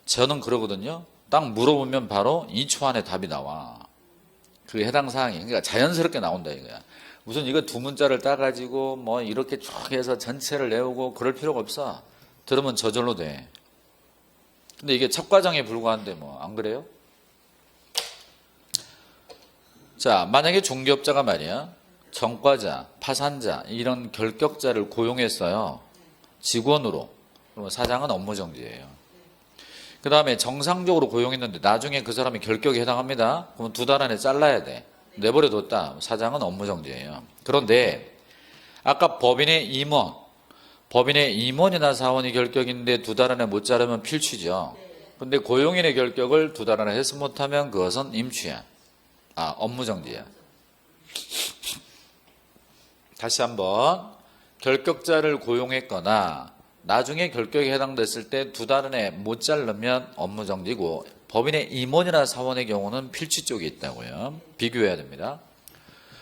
저는 그러거든요. 딱 물어보면 바로 2초 안에 답이 나와. 그 해당 사항이. 그러니까 자연스럽게 나온다 이거야. 무슨 이거 두 문자를 따가지고 뭐 이렇게 쭉 해서 전체를 외우고 그럴 필요가 없어. 들으면 저절로 돼. 근데 이게 첫 과정에 불과한데 뭐 안 그래요? 자, 만약에 중개업자가 말이야. 전과자, 파산자 이런 결격자를 고용했어요. 직원으로. 그러면 사장은 업무정지예요. 그 다음에 정상적으로 고용했는데 나중에 그 사람이 결격에 해당합니다. 그러면 2달 안에 잘라야 돼. 내버려뒀다. 사장은 업무정지예요. 그런데 아까 법인의 임원이나 사원이 결격인데 2달 안에 못 자르면 필취죠. 근데 고용인의 결격을 2달 안에 해서 못하면 그것은 임취야. 업무정지야. 다시 한번. 결격자를 고용했거나 나중에 결격에 해당됐을 때 2달 안에 못 자르면 업무정지고 법인의 임원이나 사원의 경우는 필취 쪽에 있다고요. 비교해야 됩니다.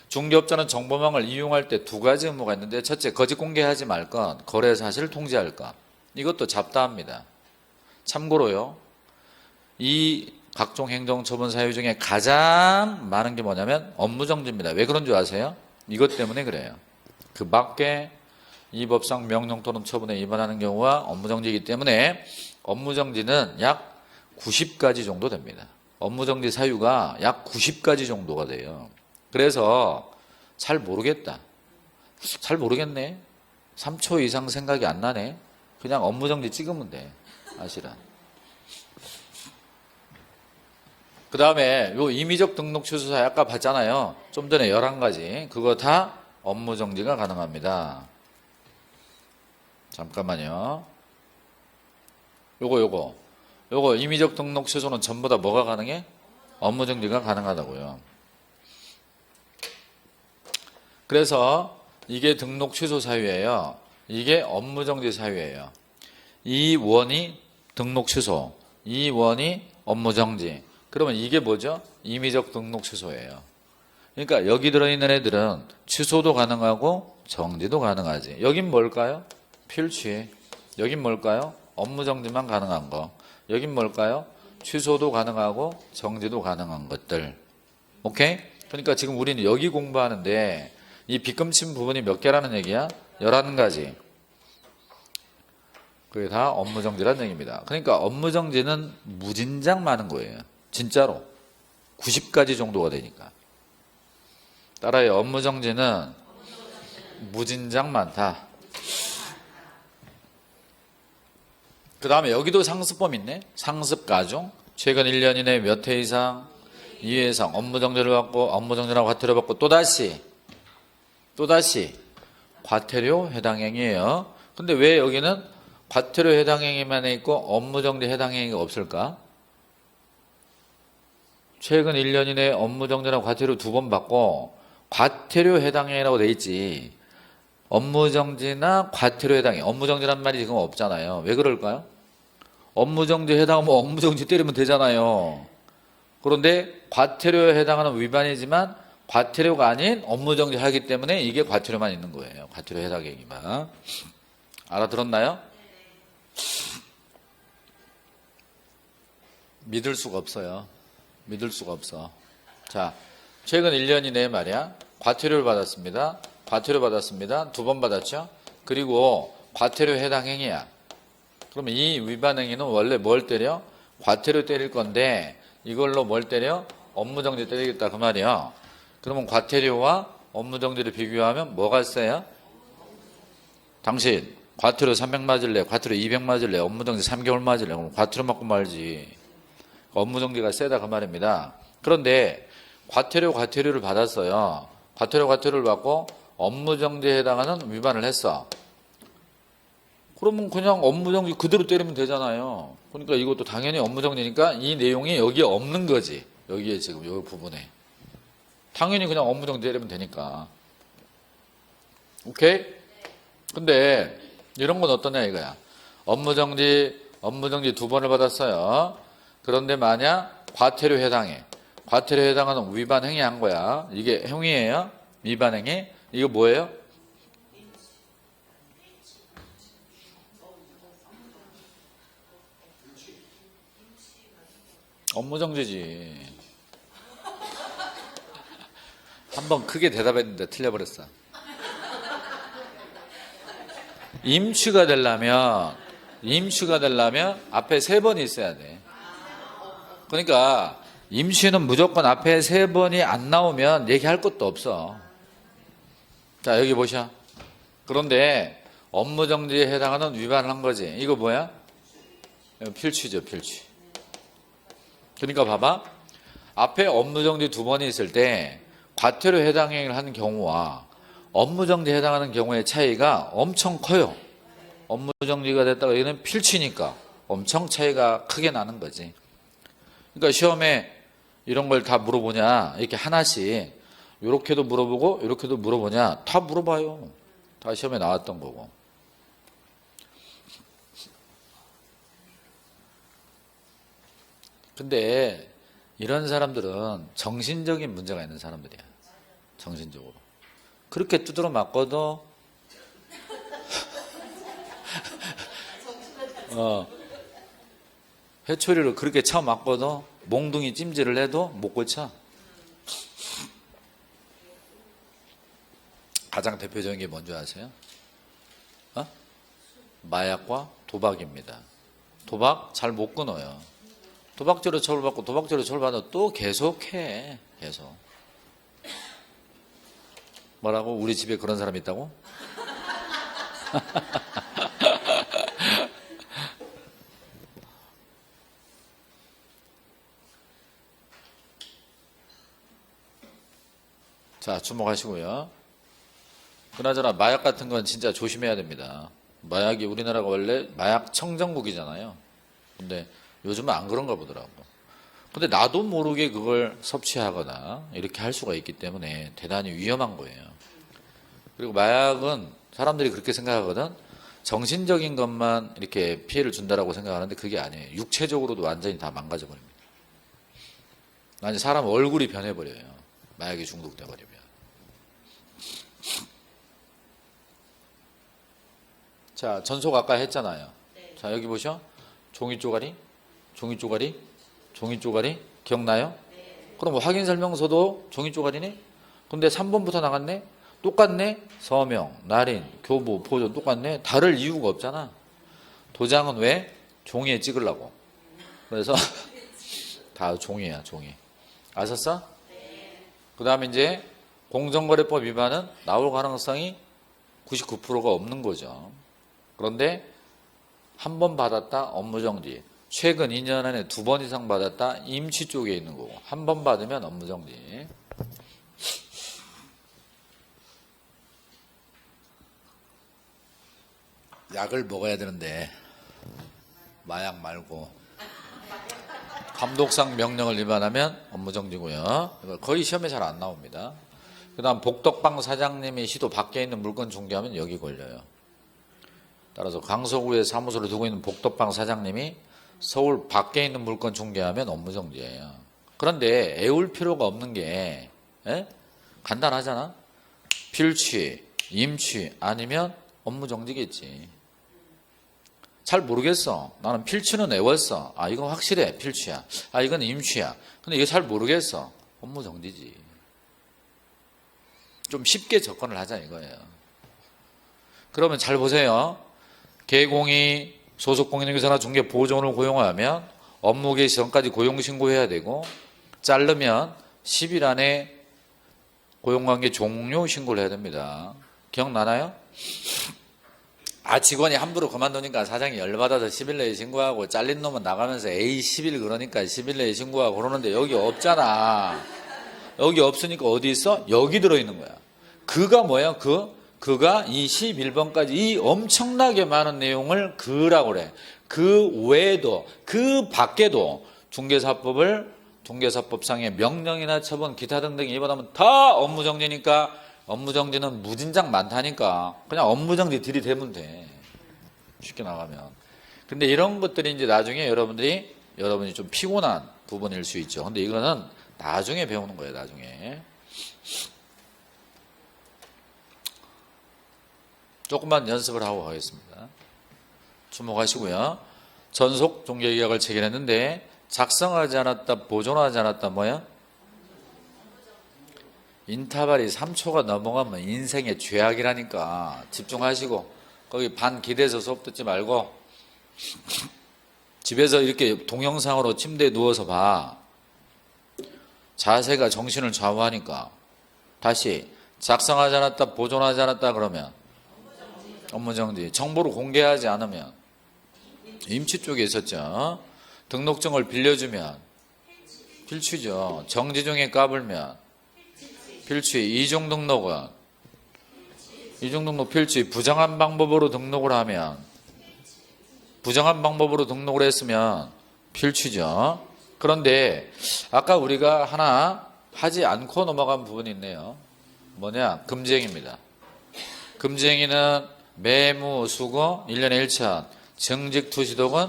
중개업자는 정보망을 이용할 때 2가지 의무가 있는데 첫째, 거짓 공개하지 말 것, 거래 사실을 통지할 것. 이것도 잡다합니다. 참고로요. 이 각종 행정처분 사유 중에 가장 많은 게 뭐냐면 업무정지입니다. 왜 그런 줄 아세요? 이것 때문에 그래요. 그 밖에 이 법상 명령 또는 처분에 위반하는 경우가 업무정지이기 때문에 업무정지는 약 90가지 정도 됩니다. 업무정지 사유가 약 90가지 정도가 돼요. 그래서 잘 모르겠다. 잘 모르겠네. 3초 이상 생각이 안 나네. 그냥 업무정지 찍으면 돼. 사실은. 그 다음에 요 임의적 등록 취소 사유 아까 봤잖아요. 좀 전에 11가지. 그거 다 업무정지가 가능합니다. 잠깐만요. 요거 임의적 등록 취소는 전부 다 뭐가 가능해? 업무정지가 가능하다고요. 그래서 이게 등록 취소 사유예요. 이게 업무정지 사유예요. 이 원이 등록 취소, 이 원이 업무정지. 그러면 이게 뭐죠? 임의적 등록 취소예요. 그러니까 여기 들어있는 애들은 취소도 가능하고 정지도 가능하지. 여긴 뭘까요? 필취. 여긴 뭘까요? 업무정지만 가능한 거. 여긴 뭘까요? 취소도 가능하고 정지도 가능한 것들. 오케이? 그러니까 지금 우리는 여기 공부하는데 이 빗금친 부분이 몇 개라는 얘기야? 11가지. 그게 다 업무정지라는 얘기입니다. 그러니까 업무정지는 무진장 많은 거예요. 진짜로. 90가지 정도가 되니까. 따라해. 업무정지는 무진장 많다. 그 다음에 여기도 상습범 있네. 상습가중. 최근 1년 이내 몇 회 이상, 2회 이상 업무정지를 받고 업무정지라고 과태료 받고 또다시 과태료 해당 행위예요. 근데 왜 여기는 과태료 해당 행위만 있고 업무정지 해당 행위가 없을까? 최근 1년 이내 업무정지라고 과태료 2번 받고 과태료 해당 행위라고 돼 있지. 업무정지나 과태료 해당해. 업무정지란 말이 지금 없잖아요. 왜 그럴까요? 업무정지 해당하면 업무정지 때리면 되잖아요. 그런데 과태료에 해당하는 위반이지만 과태료가 아닌 업무정지 하기 때문에 이게 과태료만 있는 거예요. 과태료 해당 행위만. 알아들었나요? 믿을 수가 없어요. 믿을 수가 없어. 자, 최근 1년 이내에 말이야. 과태료를 받았습니다. 2번 받았죠. 그리고 과태료 해당 행위야. 그러면 이 위반 행위는 원래 뭘 때려? 과태료 때릴 건데 이걸로 뭘 때려? 업무정지 때리겠다 그 말이야. 그러면 과태료와 업무정지를 비교하면 뭐가 세요? 당신 과태료 300 맞을래? 과태료 200 맞을래? 업무정지 3개월 맞을래? 그럼 과태료 맞고 말지. 업무정지가 세다 그 말입니다. 그런데 과태료를 받았어요. 과태료를 받고 업무정지에 해당하는 위반을 했어. 그러면 그냥 업무정지 그대로 때리면 되잖아요. 그러니까 이것도 당연히 업무정지니까 이 내용이 여기에 없는 거지. 여기에 지금 이 부분에. 당연히 그냥 업무정지 때리면 되니까. 오케이? 근데 이런 건 어떠냐 이거야. 업무정지 2번을 받았어요. 그런데 만약 과태료 해당해. 과태료 해당하는 위반 행위 한 거야. 이게 행위예요. 위반 행위. 이거 뭐예요? 업무정지지. 한번 크게 대답했는데 틀려버렸어. 임취가 되려면 앞에 3번이 있어야 돼. 그러니까 임취는 무조건 앞에 3번이 안 나오면 얘기할 것도 없어. 자, 여기 보셔. 그런데 업무정지에 해당하는 위반을 한 거지. 이거 뭐야? 필취죠, 필취. 그러니까 봐봐. 앞에 업무정지 2번이 있을 때 과태료 해당 행위를 하는 경우와 업무정지에 해당하는 경우의 차이가 엄청 커요. 업무정지가 됐다가 얘는 필취니까 엄청 차이가 크게 나는 거지. 그러니까 시험에 이런 걸 다 물어보냐, 이렇게 하나씩 이렇게도 물어보고 이렇게도 물어보냐, 다 물어봐요. 다 시험에 나왔던 거고. 근데 이런 사람들은 정신적인 문제가 있는 사람들이야. 정신적으로. 그렇게 두드러 맞고도 회초리를 그렇게 쳐 맞고도 몽둥이 찜질을 해도 못 고쳐. 가장 대표적인 게 뭔지 아세요? 마약과 도박입니다. 도박 잘 못 끊어요. 도박죄로 처벌받고 도박죄로 처벌받아 또 계속해. 계속. 뭐라고? 우리 집에 그런 사람이 있다고? 자, 주목하시고요. 그나저나 마약 같은 건 진짜 조심해야 됩니다. 마약이 우리나라가 원래 마약 청정국이잖아요. 근데 요즘은 안 그런가 보더라고. 근데 나도 모르게 그걸 섭취하거나 이렇게 할 수가 있기 때문에 대단히 위험한 거예요. 그리고 마약은 사람들이 그렇게 생각하거든. 정신적인 것만 이렇게 피해를 준다라고 생각하는데 그게 아니에요. 육체적으로도 완전히 다 망가져 버립니다. 아니 사람 얼굴이 변해버려요. 마약에 중독돼 버리면. 자, 전속 아까 했잖아요. 자, 여기 보셔. 종이 쪼가리 기억나요? 그럼 뭐 확인 설명서도 종이 쪼가리네? 근데 3번부터 나갔네? 똑같네? 서명, 날인, 교부, 보존 똑같네? 다를 이유가 없잖아. 도장은 왜? 종이에 찍으려고. 그래서 다 종이야, 종이. 아셨어? 그 다음에 이제 공정거래법 위반은 나올 가능성이 99%가 없는 거죠. 그런데 한 번 받았다 업무정지, 최근 2년 안에 2번 이상 받았다 임치 쪽에 있는 거고, 한 번 받으면 업무정지. 약을 먹어야 되는데 마약 말고 감독상 명령을 위반하면 업무정지고요. 이거 거의 시험에 잘 안 나옵니다. 그 다음 복덕방 사장님이 시도 밖에 있는 물건 중개하면 여기 걸려요. 따라서 강서구에 사무소를 두고 있는 복덕방 사장님이 서울 밖에 있는 물건 중개하면 업무정지예요. 그런데 애울 필요가 없는 게 간단하잖아. 필취, 임취 아니면 업무정지겠지. 잘 모르겠어. 나는 필취는 애웠어. 아, 이건 확실해. 필취야. 아, 이건 임취야. 근데 이거 잘 모르겠어. 업무정지지. 좀 쉽게 접근을 하자 이거예요. 그러면 잘 보세요. 개공이 소속 공인중개사나 중개 보조원을 고용하면 업무 개시 전까지 고용신고해야 되고, 자르면 10일 안에 고용관계 종료 신고를 해야 됩니다. 기억나나요? 아, 직원이 함부로 그만두니까 사장이 열받아서 10일 내에 신고하고, 잘린 놈은 나가면서 에이 10일 그러니까 10일 내에 신고하고 그러는데 여기 없잖아. 여기 없으니까 어디 있어? 여기 들어있는 거야. 그가 뭐야? 그가 이 11번까지 이 엄청나게 많은 내용을 그라고 그래. 그 외에도, 그 밖에도 중개사법상의 명령이나 처분, 기타 등등 위반하면 다 업무정지니까, 업무정지는 무진장 많다니까 그냥 업무정지 들이대면 돼. 쉽게 나가면. 근데 이런 것들이 이제 나중에 여러분이 좀 피곤한 부분일 수 있죠. 근데 이거는 나중에 배우는 거예요, 나중에. 조금만 연습을 하고 가겠습니다. 주목하시고요. 전속 중개계약을 체결했는데 작성하지 않았다, 보존하지 않았다 뭐야? 인터벌이 3초가 넘어가면 인생의 죄악이라니까. 집중하시고 거기 반 기대서 수업 듣지 말고 집에서 이렇게 동영상으로 침대에 누워서 봐. 자세가 정신을 좌우하니까. 다시 작성하지 않았다, 보존하지 않았다 그러면 업무정지. 정보를 공개하지 않으면 임치 쪽에 있었죠. 등록증을 빌려주면 필취죠. 정지 중에 까불면 필취. 이중등록은 이중등록 필취. 부정한 방법으로 등록을 하면, 부정한 방법으로 등록을 했으면 필취죠. 그런데 아까 우리가 하나 하지 않고 넘어간 부분이 있네요. 뭐냐? 금지행위입니다. 금지행위는 매무, 수고 1년에 1천, 정직, 투시독은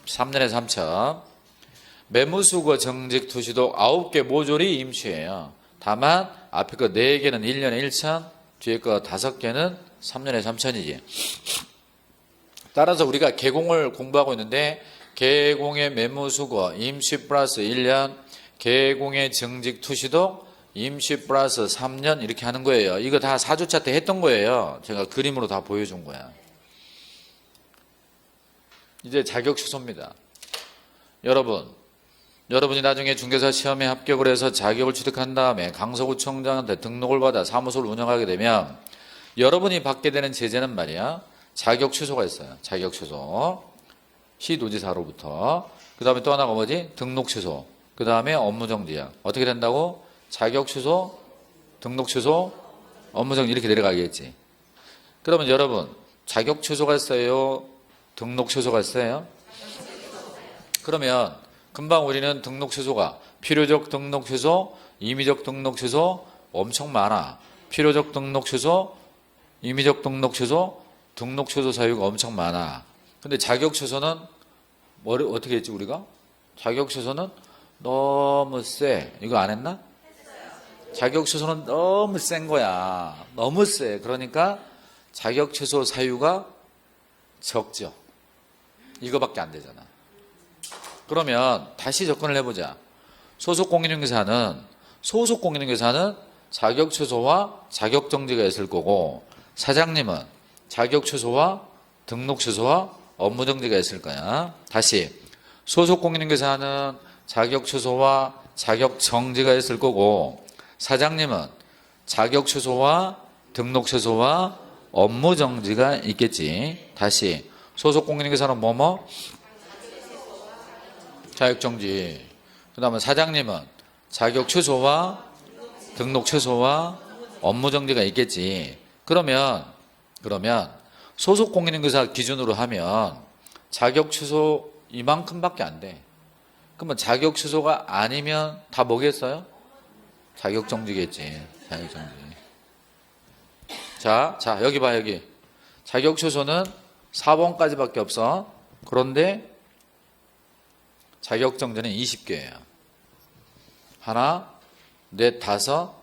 3년에 3천. 매무, 수고, 정직, 투시독 9개 모조리 임시예요. 다만 앞에 거 4개는 1년에 1천, 뒤에 거 5개는 3년에 3천이지. 따라서 우리가 계공을 공부하고 있는데, 계공의 매무수고 임시 플러스 1년, 계공의 정직 투시독 임시 플러스 3년 이렇게 하는 거예요. 이거 다 4주차 때 했던 거예요. 제가 그림으로 다 보여준 거야. 이제 자격 취소입니다. 여러분이 나중에 중개사 시험에 합격을 해서 자격을 취득한 다음에 강서구청장한테 등록을 받아 사무소를 운영하게 되면 여러분이 받게 되는 제재는 말이야, 자격 취소가 있어요. 자격 취소. 시도지사로부터. 그 다음에 또 하나가 뭐지? 등록 취소. 그 다음에 업무정지야. 어떻게 된다고? 자격 취소, 등록 취소, 업무정지 이렇게 내려가겠지. 그러면 여러분, 자격 취소가 있어요? 등록 취소가 있어요? 그러면 금방 우리는 등록 취소가 필요적 등록 취소, 임의적 등록 취소 엄청 많아. 필요적 등록 취소, 임의적 등록 취소, 등록 취소 사유가 엄청 많아. 근데 자격 취소는 어떻게 했지 우리가? 자격 취소는 너무 세. 이거 안 했나? 자격 취소는 너무 센 거야. 너무 세. 그러니까 자격 취소 사유가 적죠. 이거밖에 안 되잖아. 그러면 다시 접근을 해보자. 소속 공인중개사는 자격 취소와 자격 정지가 있을 거고, 사장님은 자격 취소와 등록 취소와 업무 정지가 있을 거야. 다시 소속 공인중개사는 자격 취소와 자격 정지가 있을 거고, 사장님은 자격 취소와 등록 취소와 업무 정지가 있겠지. 다시 소속 공인인계사는 뭐뭐? 자격 정지. 그 다음에 사장님은 자격 취소와 등록 취소와 업무 정지가 있겠지. 그러면 소속 공인인계사 기준으로 하면 자격 취소 이만큼밖에 안 돼. 그러면 자격 취소가 아니면 다 뭐겠어요? 자격 정지겠지. 자격 정지. 자, 여기 봐, 여기. 자격 취소는 4번까지밖에 없어. 그런데 자격 정지는 20개예요. 하나, 넷, 다섯,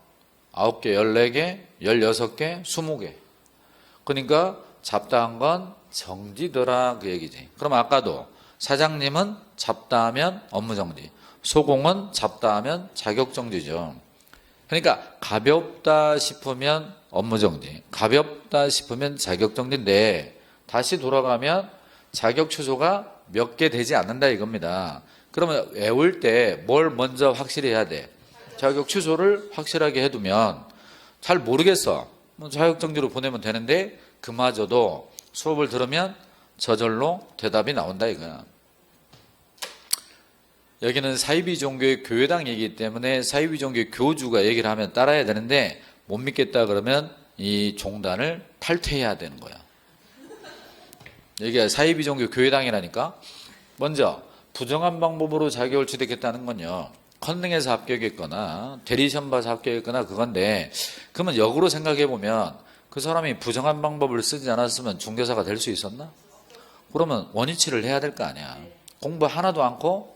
9개, 14개, 16개, 20개. 그러니까 잡다한 건 정지더라 그 얘기지. 그럼 아까도 사장님은 잡다하면 업무정지, 소공은 잡다하면 자격정지죠. 그러니까 가볍다 싶으면 업무정지, 가볍다 싶으면 자격정지인데 다시 돌아가면 자격 취소가 몇 개 되지 않는다 이겁니다. 그러면 외울 때 뭘 먼저 확실히 해야 돼? 자격 취소를 확실하게 해두면 잘 모르겠어. 자격정지로 보내면 되는데 그마저도 수업을 들으면 저절로 대답이 나온다 이거야. 여기는 사이비 종교의 교회당 얘기이기 때문에 사이비 종교의 교주가 얘기를 하면 따라야 되는데 못 믿겠다 그러면 이 종단을 탈퇴해야 되는 거야. 여기가 사이비 종교 교회당이라니까. 먼저 부정한 방법으로 자격을 취득했다는 건요, 컨닝에서 합격했거나 대리시험 봐서 합격했거나 그건데, 그러면 역으로 생각해 보면 그 사람이 부정한 방법을 쓰지 않았으면 중개사가 될 수 있었나? 그러면 원위치를 해야 될 거 아니야. 공부 하나도 않고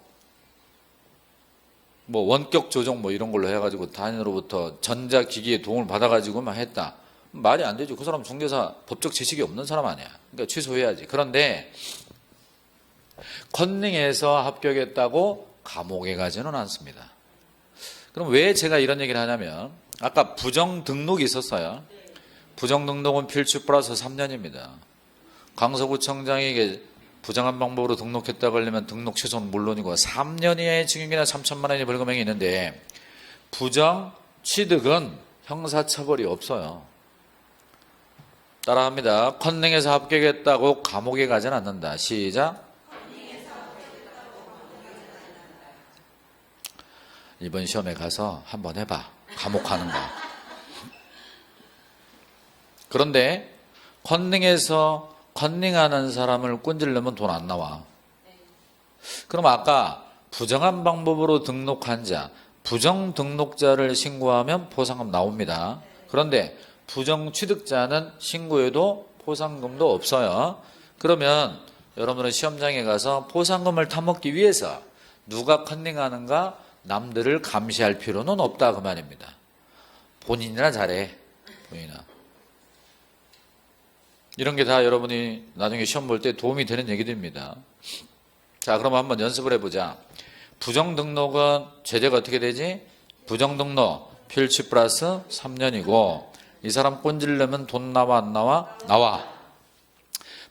뭐 원격 조정 뭐 이런 걸로 해가지고 단위로부터 전자기기의 도움을 받아가지고만 했다. 말이 안 되죠. 그 사람 중개사 법적 지식이 없는 사람 아니야. 그러니까 취소해야지. 그런데 컨닝에서 합격했다고 감옥에 가지는 않습니다. 그럼 왜 제가 이런 얘기를 하냐면 아까 부정 등록이 있었어요. 부정 등록은 필수 플러스 3년입니다. 강서구청장에게 부정한 방법으로 등록했다 걸리면 등록 취소는 물론이고 3년 이하의 징역이나 3천만 원의 벌금형이 있는데 부정 취득은 형사처벌이 없어요. 따라합니다. 컨닝에서 합격했다고 감옥에 가진 않는다. 시작. 이번 시험에 가서 한번 해봐. 감옥 가는 거. 그런데 컨닝에서 컨닝하는 사람을 꼰지려면 돈 안 나와. 그럼 아까 부정한 방법으로 등록한 자, 부정 등록자를 신고하면 포상금 나옵니다. 그런데 부정 취득자는 신고해도 포상금도 없어요. 그러면 여러분은 시험장에 가서 포상금을 타먹기 위해서 누가 컨닝하는가 남들을 감시할 필요는 없다 그 말입니다. 본인이나 잘해. 본인이나. 이런 게 다 여러분이 나중에 시험 볼 때 도움이 되는 얘기들입니다. 자, 그럼 한번 연습을 해보자. 부정등록은 제재가 어떻게 되지? 부정등록 필치 플러스 3년이고 이 사람 꼰지려면 돈 나와 안 나와? 나와.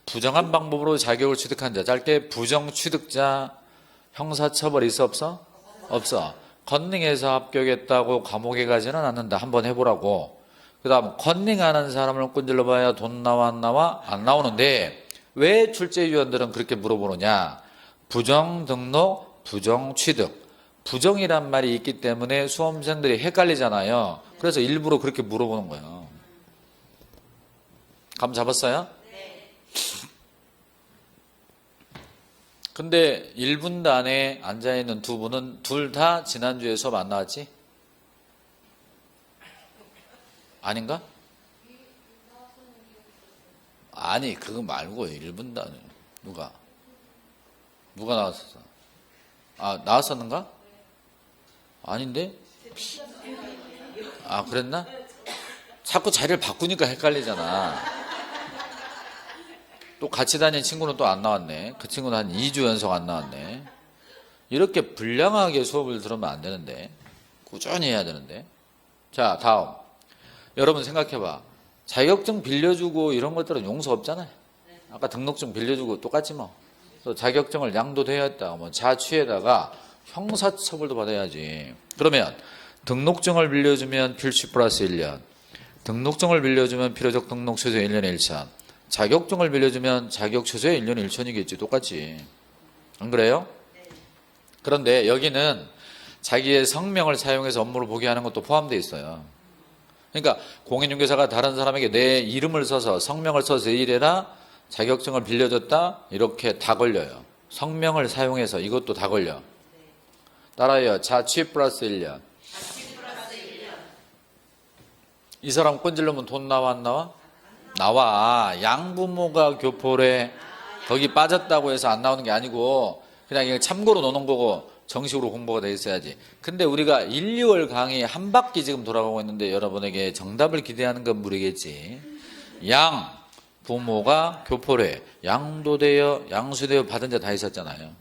부정한 방법으로 자격을 취득한 자, 짧게 부정 취득자 형사처벌 있어 없어? 없어. 컨닝에서 합격했다고 감옥에 가지는 않는다. 한번 해보라고. 그 다음 컨닝하는 사람을 꼰질러 봐야 돈 나와 안 나와? 안 나오는데 왜 출제위원들은 그렇게 물어보느냐. 부정 등록, 부정 취득. 부정이란 말이 있기 때문에 수험생들이 헷갈리잖아요. 그래서 일부러 그렇게 물어보는 거예요. 감 잡았어요? 네. 근데 1분단에 앉아있는 두 분은 둘 다 지난주에 수업 안 나왔지? 아닌가? 아니 그거 말고 1분단에 누가 나왔었어? 아 나왔었는가? 아닌데? 아 그랬나? 자꾸 자리를 바꾸니까 헷갈리잖아. 또 같이 다닌 친구는 또 안 나왔네. 그 친구는 한 2주 연속 안 나왔네. 이렇게 불량하게 수업을 들으면 안 되는데 꾸준히 해야 되는데. 자 다음 여러분 생각해봐. 자격증 빌려주고 이런 것들은 용서 없잖아요. 아까 등록증 빌려주고 똑같지 뭐. 또 자격증을 양도되었다 뭐 자취에다가 형사처벌도 받아야지. 그러면 등록증을 빌려주면 필시 플러스 1년. 등록증을 빌려주면 필요적 등록 취소 1년에 1천. 자격증을 빌려주면 자격 취소에 1년에 1천이겠지. 똑같지. 안 그래요? 그런데 여기는 자기의 성명을 사용해서 업무를 보게 하는 것도 포함되어 있어요. 그러니까 공인중개사가 다른 사람에게 내 이름을 써서 성명을 써서 일해라, 자격증을 빌려줬다, 이렇게 다 걸려요. 성명을 사용해서 이것도 다 걸려. 따라요. 자취 플러스 1년. 이 사람 꼰질르면 돈 나와 안 나와? 나와. 양부모가 교포래 거기 빠졌다고 해서 안 나오는 게 아니고 그냥 이거 참고로 노는 거고 정식으로 공부가 돼 있어야지. 근데 우리가 1, 2월 강의 한 바퀴 지금 돌아가고 있는데 여러분에게 정답을 기대하는 건 무리겠지. 양 부모가 교포래 양도되어 양수되어 받은 자 다 있었잖아요.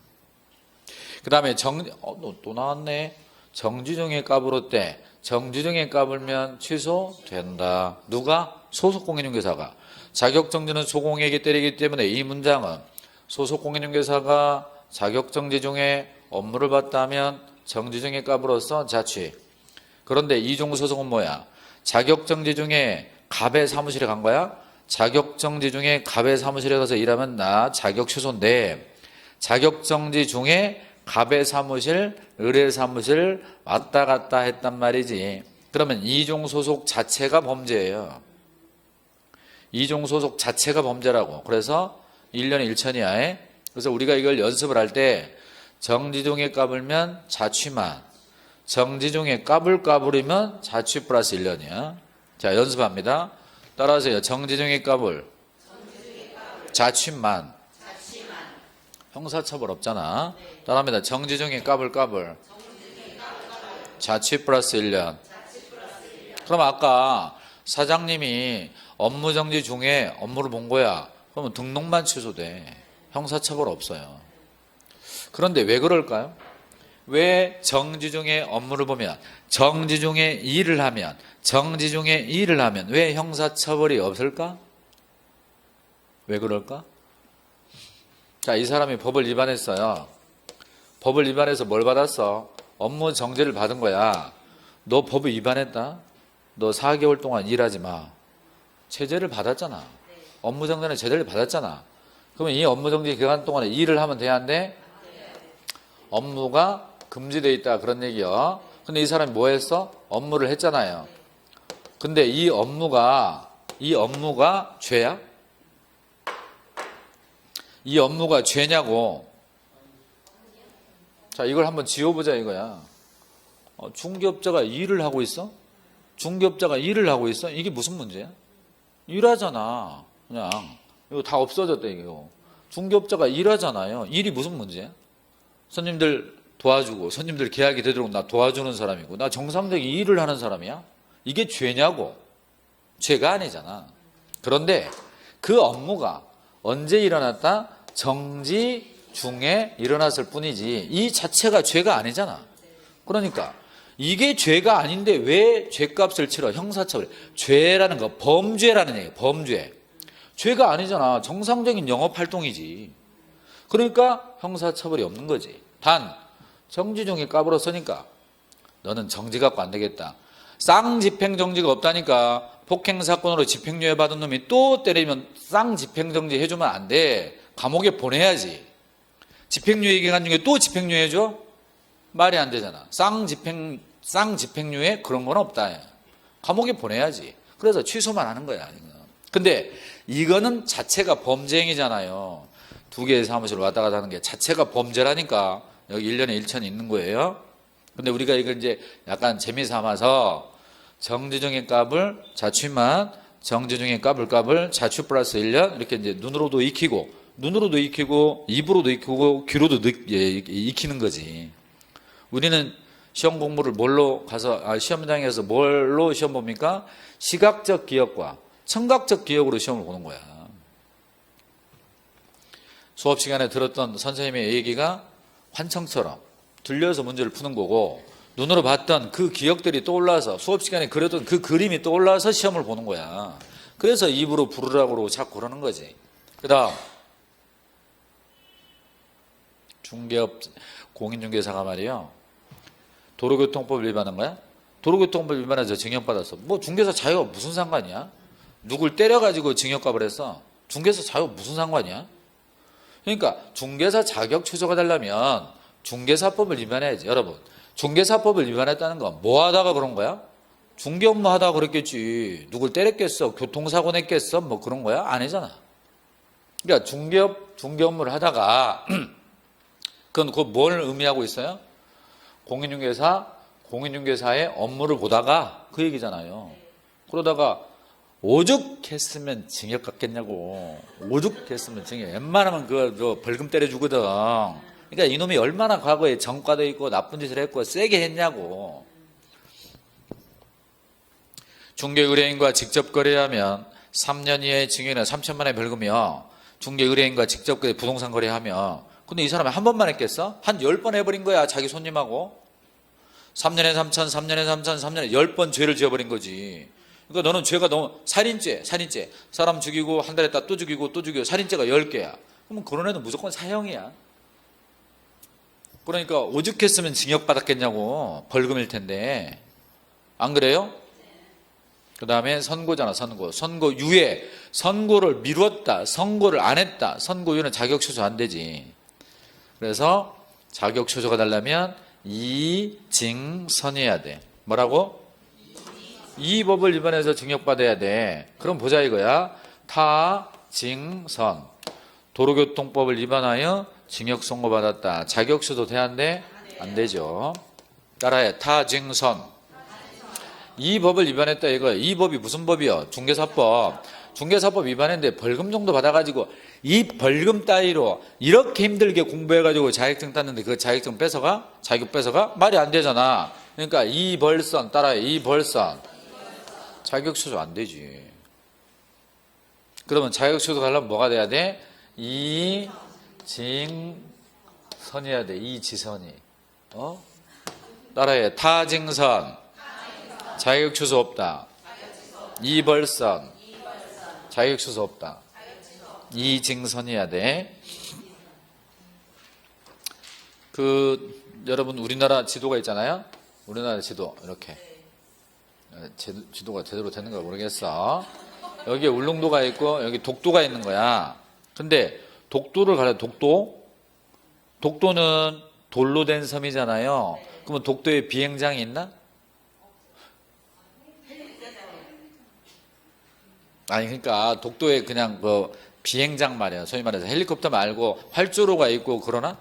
그 다음에 또 나왔네. 정지중에 까불었 때 정지중에 까불면 취소된다. 누가? 소속공인중개사가. 자격정지는 소공에게 때리기 때문에 이 문장은 소속공인중개사가 자격정지 중에 업무를 봤다면 정지중에 까불어서 자취. 그런데 이종소속은 뭐야? 자격정지 중에 갑의 사무실에 간 거야? 자격정지 중에 갑의 사무실에 가서 일하면 나 자격 취소인데 자격정지 중에 갑의 사무실, 을의 사무실 왔다 갔다 했단 말이지. 그러면 이종소속 자체가 범죄예요. 이종소속 자체가 범죄라고. 그래서 1년에 1천이야. 그래서 우리가 이걸 연습을 할 때 정지중에 까불면 자취만, 정지중에 까불이면 자취 플러스 1년이야. 자, 연습합니다. 따라하세요. 정지중에 까불, 자취만. 형사처벌 없잖아. 따라합니다. 정지중에 까불, 자취 플러스 1년. 그럼 아까 사장님이 업무정지 중에 업무를 본 거야. 그러면 등록만 취소돼. 형사처벌 없어요. 그런데 왜 그럴까요? 왜 정지중에 업무를 보면, 정지중에 일을 하면 왜 형사처벌이 없을까? 왜 그럴까? 자, 이 사람이 법을 위반했어요. 법을 위반해서 뭘 받았어? 업무 정지를 받은 거야. 너 법을 위반했다? 너 4개월 동안 일하지 마. 제재를 받았잖아. 업무 정지는 제재를 받았잖아. 그러면 이 업무 정지 기간 동안에 일을 하면 돼야 안 돼? 업무가 금지되어 있다 그런 얘기요. 근데 이 사람이 뭐 했어? 업무를 했잖아요. 근데 이 업무가 죄야? 이 업무가 죄냐고. 자, 이걸 한번 지워보자 이거야. 중개업자가 일을 하고 있어? 중개업자가 일을 하고 있어? 이게 무슨 문제야? 일하잖아. 그냥 이거 다 없어졌다 이거. 중개업자가 일하잖아요. 일이 무슨 문제야? 손님들 도와주고 손님들 계약이 되도록 나 도와주는 사람이고 나 정상적인 일을 하는 사람이야? 이게 죄냐고. 죄가 아니잖아. 그런데 그 업무가 언제 일어났다? 정지 중에 일어났을 뿐이지 이 자체가 죄가 아니잖아. 그러니까 이게 죄가 아닌데 왜 죄값을 치러? 형사처벌. 죄라는 거 범죄라는 얘기예요. 범죄. 죄가 아니잖아. 정상적인 영업활동이지. 그러니까 형사처벌이 없는 거지. 단 정지중에 까불었으니까 너는 정지 갖고 안 되겠다. 쌍집행정지가 없다니까. 폭행사건으로 집행유예 받은 놈이 또 때리면 쌍집행정지 해주면 안 돼. 감옥에 보내야지. 집행유예 기간 중에 또 집행유예 해줘? 말이 안 되잖아. 쌍집행유예 그런 건 없다. 감옥에 보내야지. 그래서 취소만 하는 거야. 근데 이거는 자체가 범죄 행위잖아요. 두 개의 사무실을 왔다 갔다 하는 게 자체가 범죄라니까 여기 1년에 1천이 있는 거예요. 근데 우리가 이걸 이제 약간 재미 삼아서 정지중에 까불, 자취만, 정지중에 까불, 자취 플러스 1년 이렇게 이제 눈으로도 익히고, 입으로도 익히고, 귀로도 익히는 거지. 우리는 시험 공부를 시험장에서 뭘로 시험 봅니까? 시각적 기억과 청각적 기억으로 시험을 보는 거야. 수업 시간에 들었던 선생님의 얘기가 환청처럼 들려서 문제를 푸는 거고, 눈으로 봤던 그 기억들이 떠올라서 수업 시간에 그렸던 그 그림이 떠올라서 시험을 보는 거야. 그래서 입으로 부르라고 그러고 자꾸 그러는 거지. 그 다음 공인중개사가 말이요. 도로교통법 위반한 거야? 도로교통법 위반해서 징역받았어. 뭐 중개사 자유가 무슨 상관이야? 누굴 때려가지고 징역값을 했어. 중개사 자유가 무슨 상관이야? 그러니까 중개사 자격 취소가 되려면 중개사법을 위반해야지. 여러분, 중개사법을 위반했다는 건 뭐 하다가 그런 거야? 중개 업무 하다가 그랬겠지. 누굴 때렸겠어? 교통사고 냈겠어? 뭐 그런 거야? 아니잖아. 그러니까 중개 업무를 하다가 그건 뭘 의미하고 있어요? 공인중개사의 업무를 보다가 그 얘기잖아요. 그러다가 오죽했으면 징역 같겠냐고. 오죽했으면 징역. 웬만하면 그 벌금 때려주거든. 그러니까 이놈이 얼마나 과거에 전과도 있고 나쁜 짓을 했고 세게 했냐고. 중개의뢰인과 직접 거래하면 3년 이하의 징역이나 3천만 원의 벌금이요. 중개의뢰인과 직접 부동산 거래하면. 근데 이 사람이 한 번만 했겠어? 한 10번 해버린 거야, 자기 손님하고. 3년에 3천, 3년에 3천, 3년에 10번 죄를 지어버린 거지. 그러니까 너는 죄가 너무 살인죄. 사람 죽이고 한 달 있다 또 죽이고 살인죄가 10개야. 그러면 그런 애는 무조건 사형이야. 그러니까 오죽했으면 징역 받았겠냐고. 벌금일 텐데. 안 그래요? 그 다음에 선고잖아, 선고. 선고유예. 선고를 미뤘다. 선고를 안 했다. 선고유예는 자격 취소 안 되지. 그래서 자격 취소가 되려면 이징선해야 돼. 뭐라고? 이 법을 위반해서 징역받아야 돼. 그럼 보자 이거야. 타징선. 도로교통법을 위반하여 징역 선고받았다. 자격 취소 돼야 안 돼? 안 되죠. 따라해. 타징선. 이 법을 위반했다 이거야. 이 법이 무슨 법이요? 중개사법. 중개사법 위반했는데 벌금 정도 받아가지고 이 벌금 따위로 이렇게 힘들게 공부해가지고 자격증 땄는데 그 자격증 뺏어가? 자격 뺏어가? 말이 안 되잖아. 그러니까 이벌선. 따라해. 이벌선. 자격 취소 안 되지. 그러면 자격 취소 가려면 뭐가 돼야 돼? 이징선이어야 돼. 이지선이. 따라해. 타징선. 자격 취소 없다. 이벌선. 자격 취소 없다. 이징선이어야 돼. 여러분 우리나라 지도가 있잖아요. 우리나라 지도 이렇게. 지도가 제대로 되는 거 모르겠어. 여기에 울릉도가 있고 여기 독도가 있는 거야. 근데 독도를 가려. 독도는 돌로 된 섬이잖아요. 그러면 독도에 비행장이 있나? 아니 그러니까 독도에 그냥 비행장 말이야. 소위 말해서 헬리콥터 말고 활주로가 있고 그러나?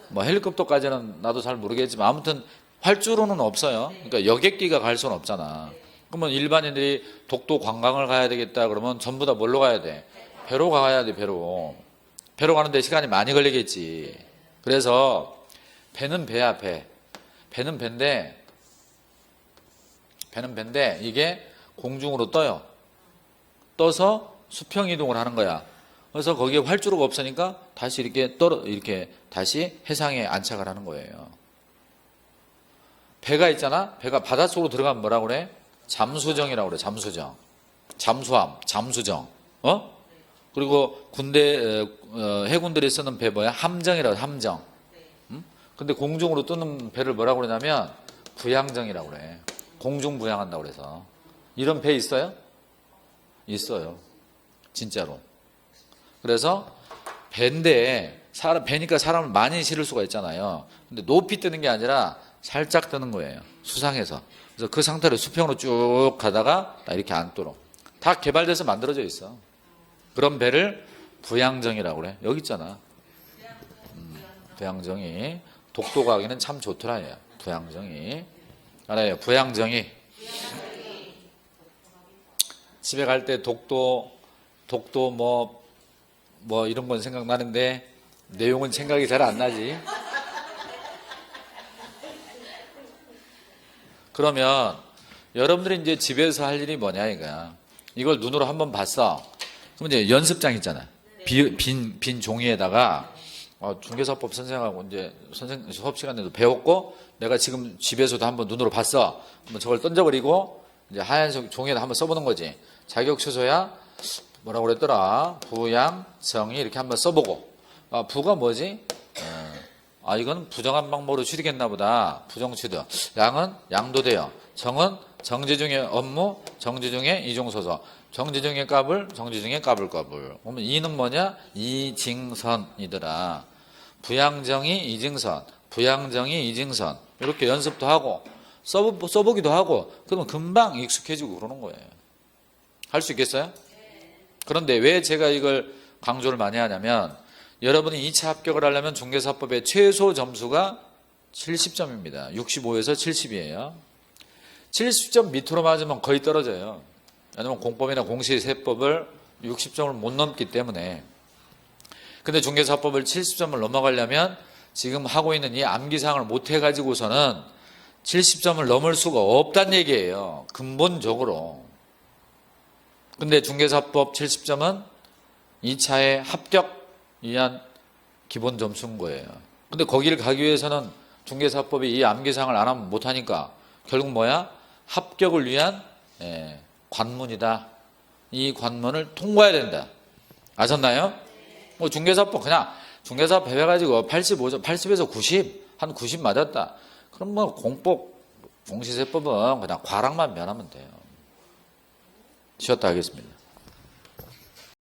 뭐 헬리콥터까지는 나도 잘 모르겠지만 아무튼 활주로는 없어요. 그러니까 여객기가 갈 수는 없잖아. 그러면 일반인들이 독도 관광을 가야 되겠다 그러면 전부 다 뭘로 가야 돼? 배로 가야 돼. 배로 가는데 시간이 많이 걸리겠지. 그래서 배는 배야. 배는 배인데 이게 공중으로 떠요. 떠서 수평 이동을 하는 거야. 그래서 거기에 활주로가 없으니까 다시 이렇게 다시 해상에 안착을 하는 거예요. 배가 있잖아. 배가 바닷속으로 들어가면 뭐라고 그래? 잠수정이라고 그래. 잠수정. 그리고 해군들이 쓰는 배 뭐야? 함정이라고 해. 함정. 근데 공중으로 뜨는 배를 뭐라고 그러냐면 부양정이라고 그래. 공중 부양한다고 그래서. 이런 배 있어요? 있어요. 진짜로. 그래서 배인데 배니까 사람을 많이 실을 수가 있잖아요. 근데 높이 뜨는 게 아니라 살짝 뜨는 거예요. 수상해서. 그래서 그 상태로 수평으로 쭉 가다가 이렇게 앉도록. 다 개발돼서 만들어져 있어. 그런 배를 부양정이라고 그래. 여기 있잖아. 부양정이. 독도 가기는 참 좋더라. 부양정이. 알아요. 부양정이. 집에 갈 때 독도 뭐 이런 건 생각나는데 내용은 생각이 잘 안 나지. 그러면 여러분들이 이제 집에서 할 일이 뭐냐 이거야. 이걸 눈으로 한번 봤어. 그럼 이제 연습장 있잖아. 빈 종이에다가 중개사법 선생하고 이제 선생 수업 시간에도 배웠고 내가 지금 집에서도 한번 눈으로 봤어. 그럼 저걸 던져버리고 이제 하얀색 종이에다 한번 써보는 거지. 자격 취소야 뭐라고 그랬더라? 부양정의 이렇게 한번 써보고. 부가 뭐지? 아, 이건 부정한 방법으로 취득했나 보다. 부정취득. 양은 양도되어. 정은 정지중의 업무, 정지중의 이중소서. 정지중의 까불, 정지중의 까불까불. 그러면 이는 뭐냐? 이징선이더라. 부양정의 이징선, 부양정의 이징선. 이렇게 연습도 하고 써보기도 하고 그러면 금방 익숙해지고 그러는 거예요. 할 수 있겠어요? 그런데 왜 제가 이걸 강조를 많이 하냐면 여러분이 2차 합격을 하려면 중개사법의 최소 점수가 70점입니다. 65에서 70이에요. 70점 밑으로 맞으면 거의 떨어져요. 왜냐하면 공법이나 공시세법을 60점을 못 넘기 때문에. 근데 중개사법을 70점을 넘어가려면 지금 하고 있는 이 암기사항을 못 해가지고서는 70점을 넘을 수가 없다는 얘기예요. 근본적으로. 근데 중개사법 70점은 2차의 합격 위한 기본 점수인 거예요. 근데 거기를 가기 위해서는 중개사법이 이 암기사항을 안 하면 못하니까 결국 뭐야? 합격을 위한 관문이다. 이 관문을 통과해야 된다. 아셨나요? 뭐 중개사법 그냥 중개사법 배워가지고 85점, 80에서 90, 한 90 맞았다. 그럼 뭐 공법, 공시세법은 그냥 과락만 면하면 돼요. 쉬었다 하겠습니다.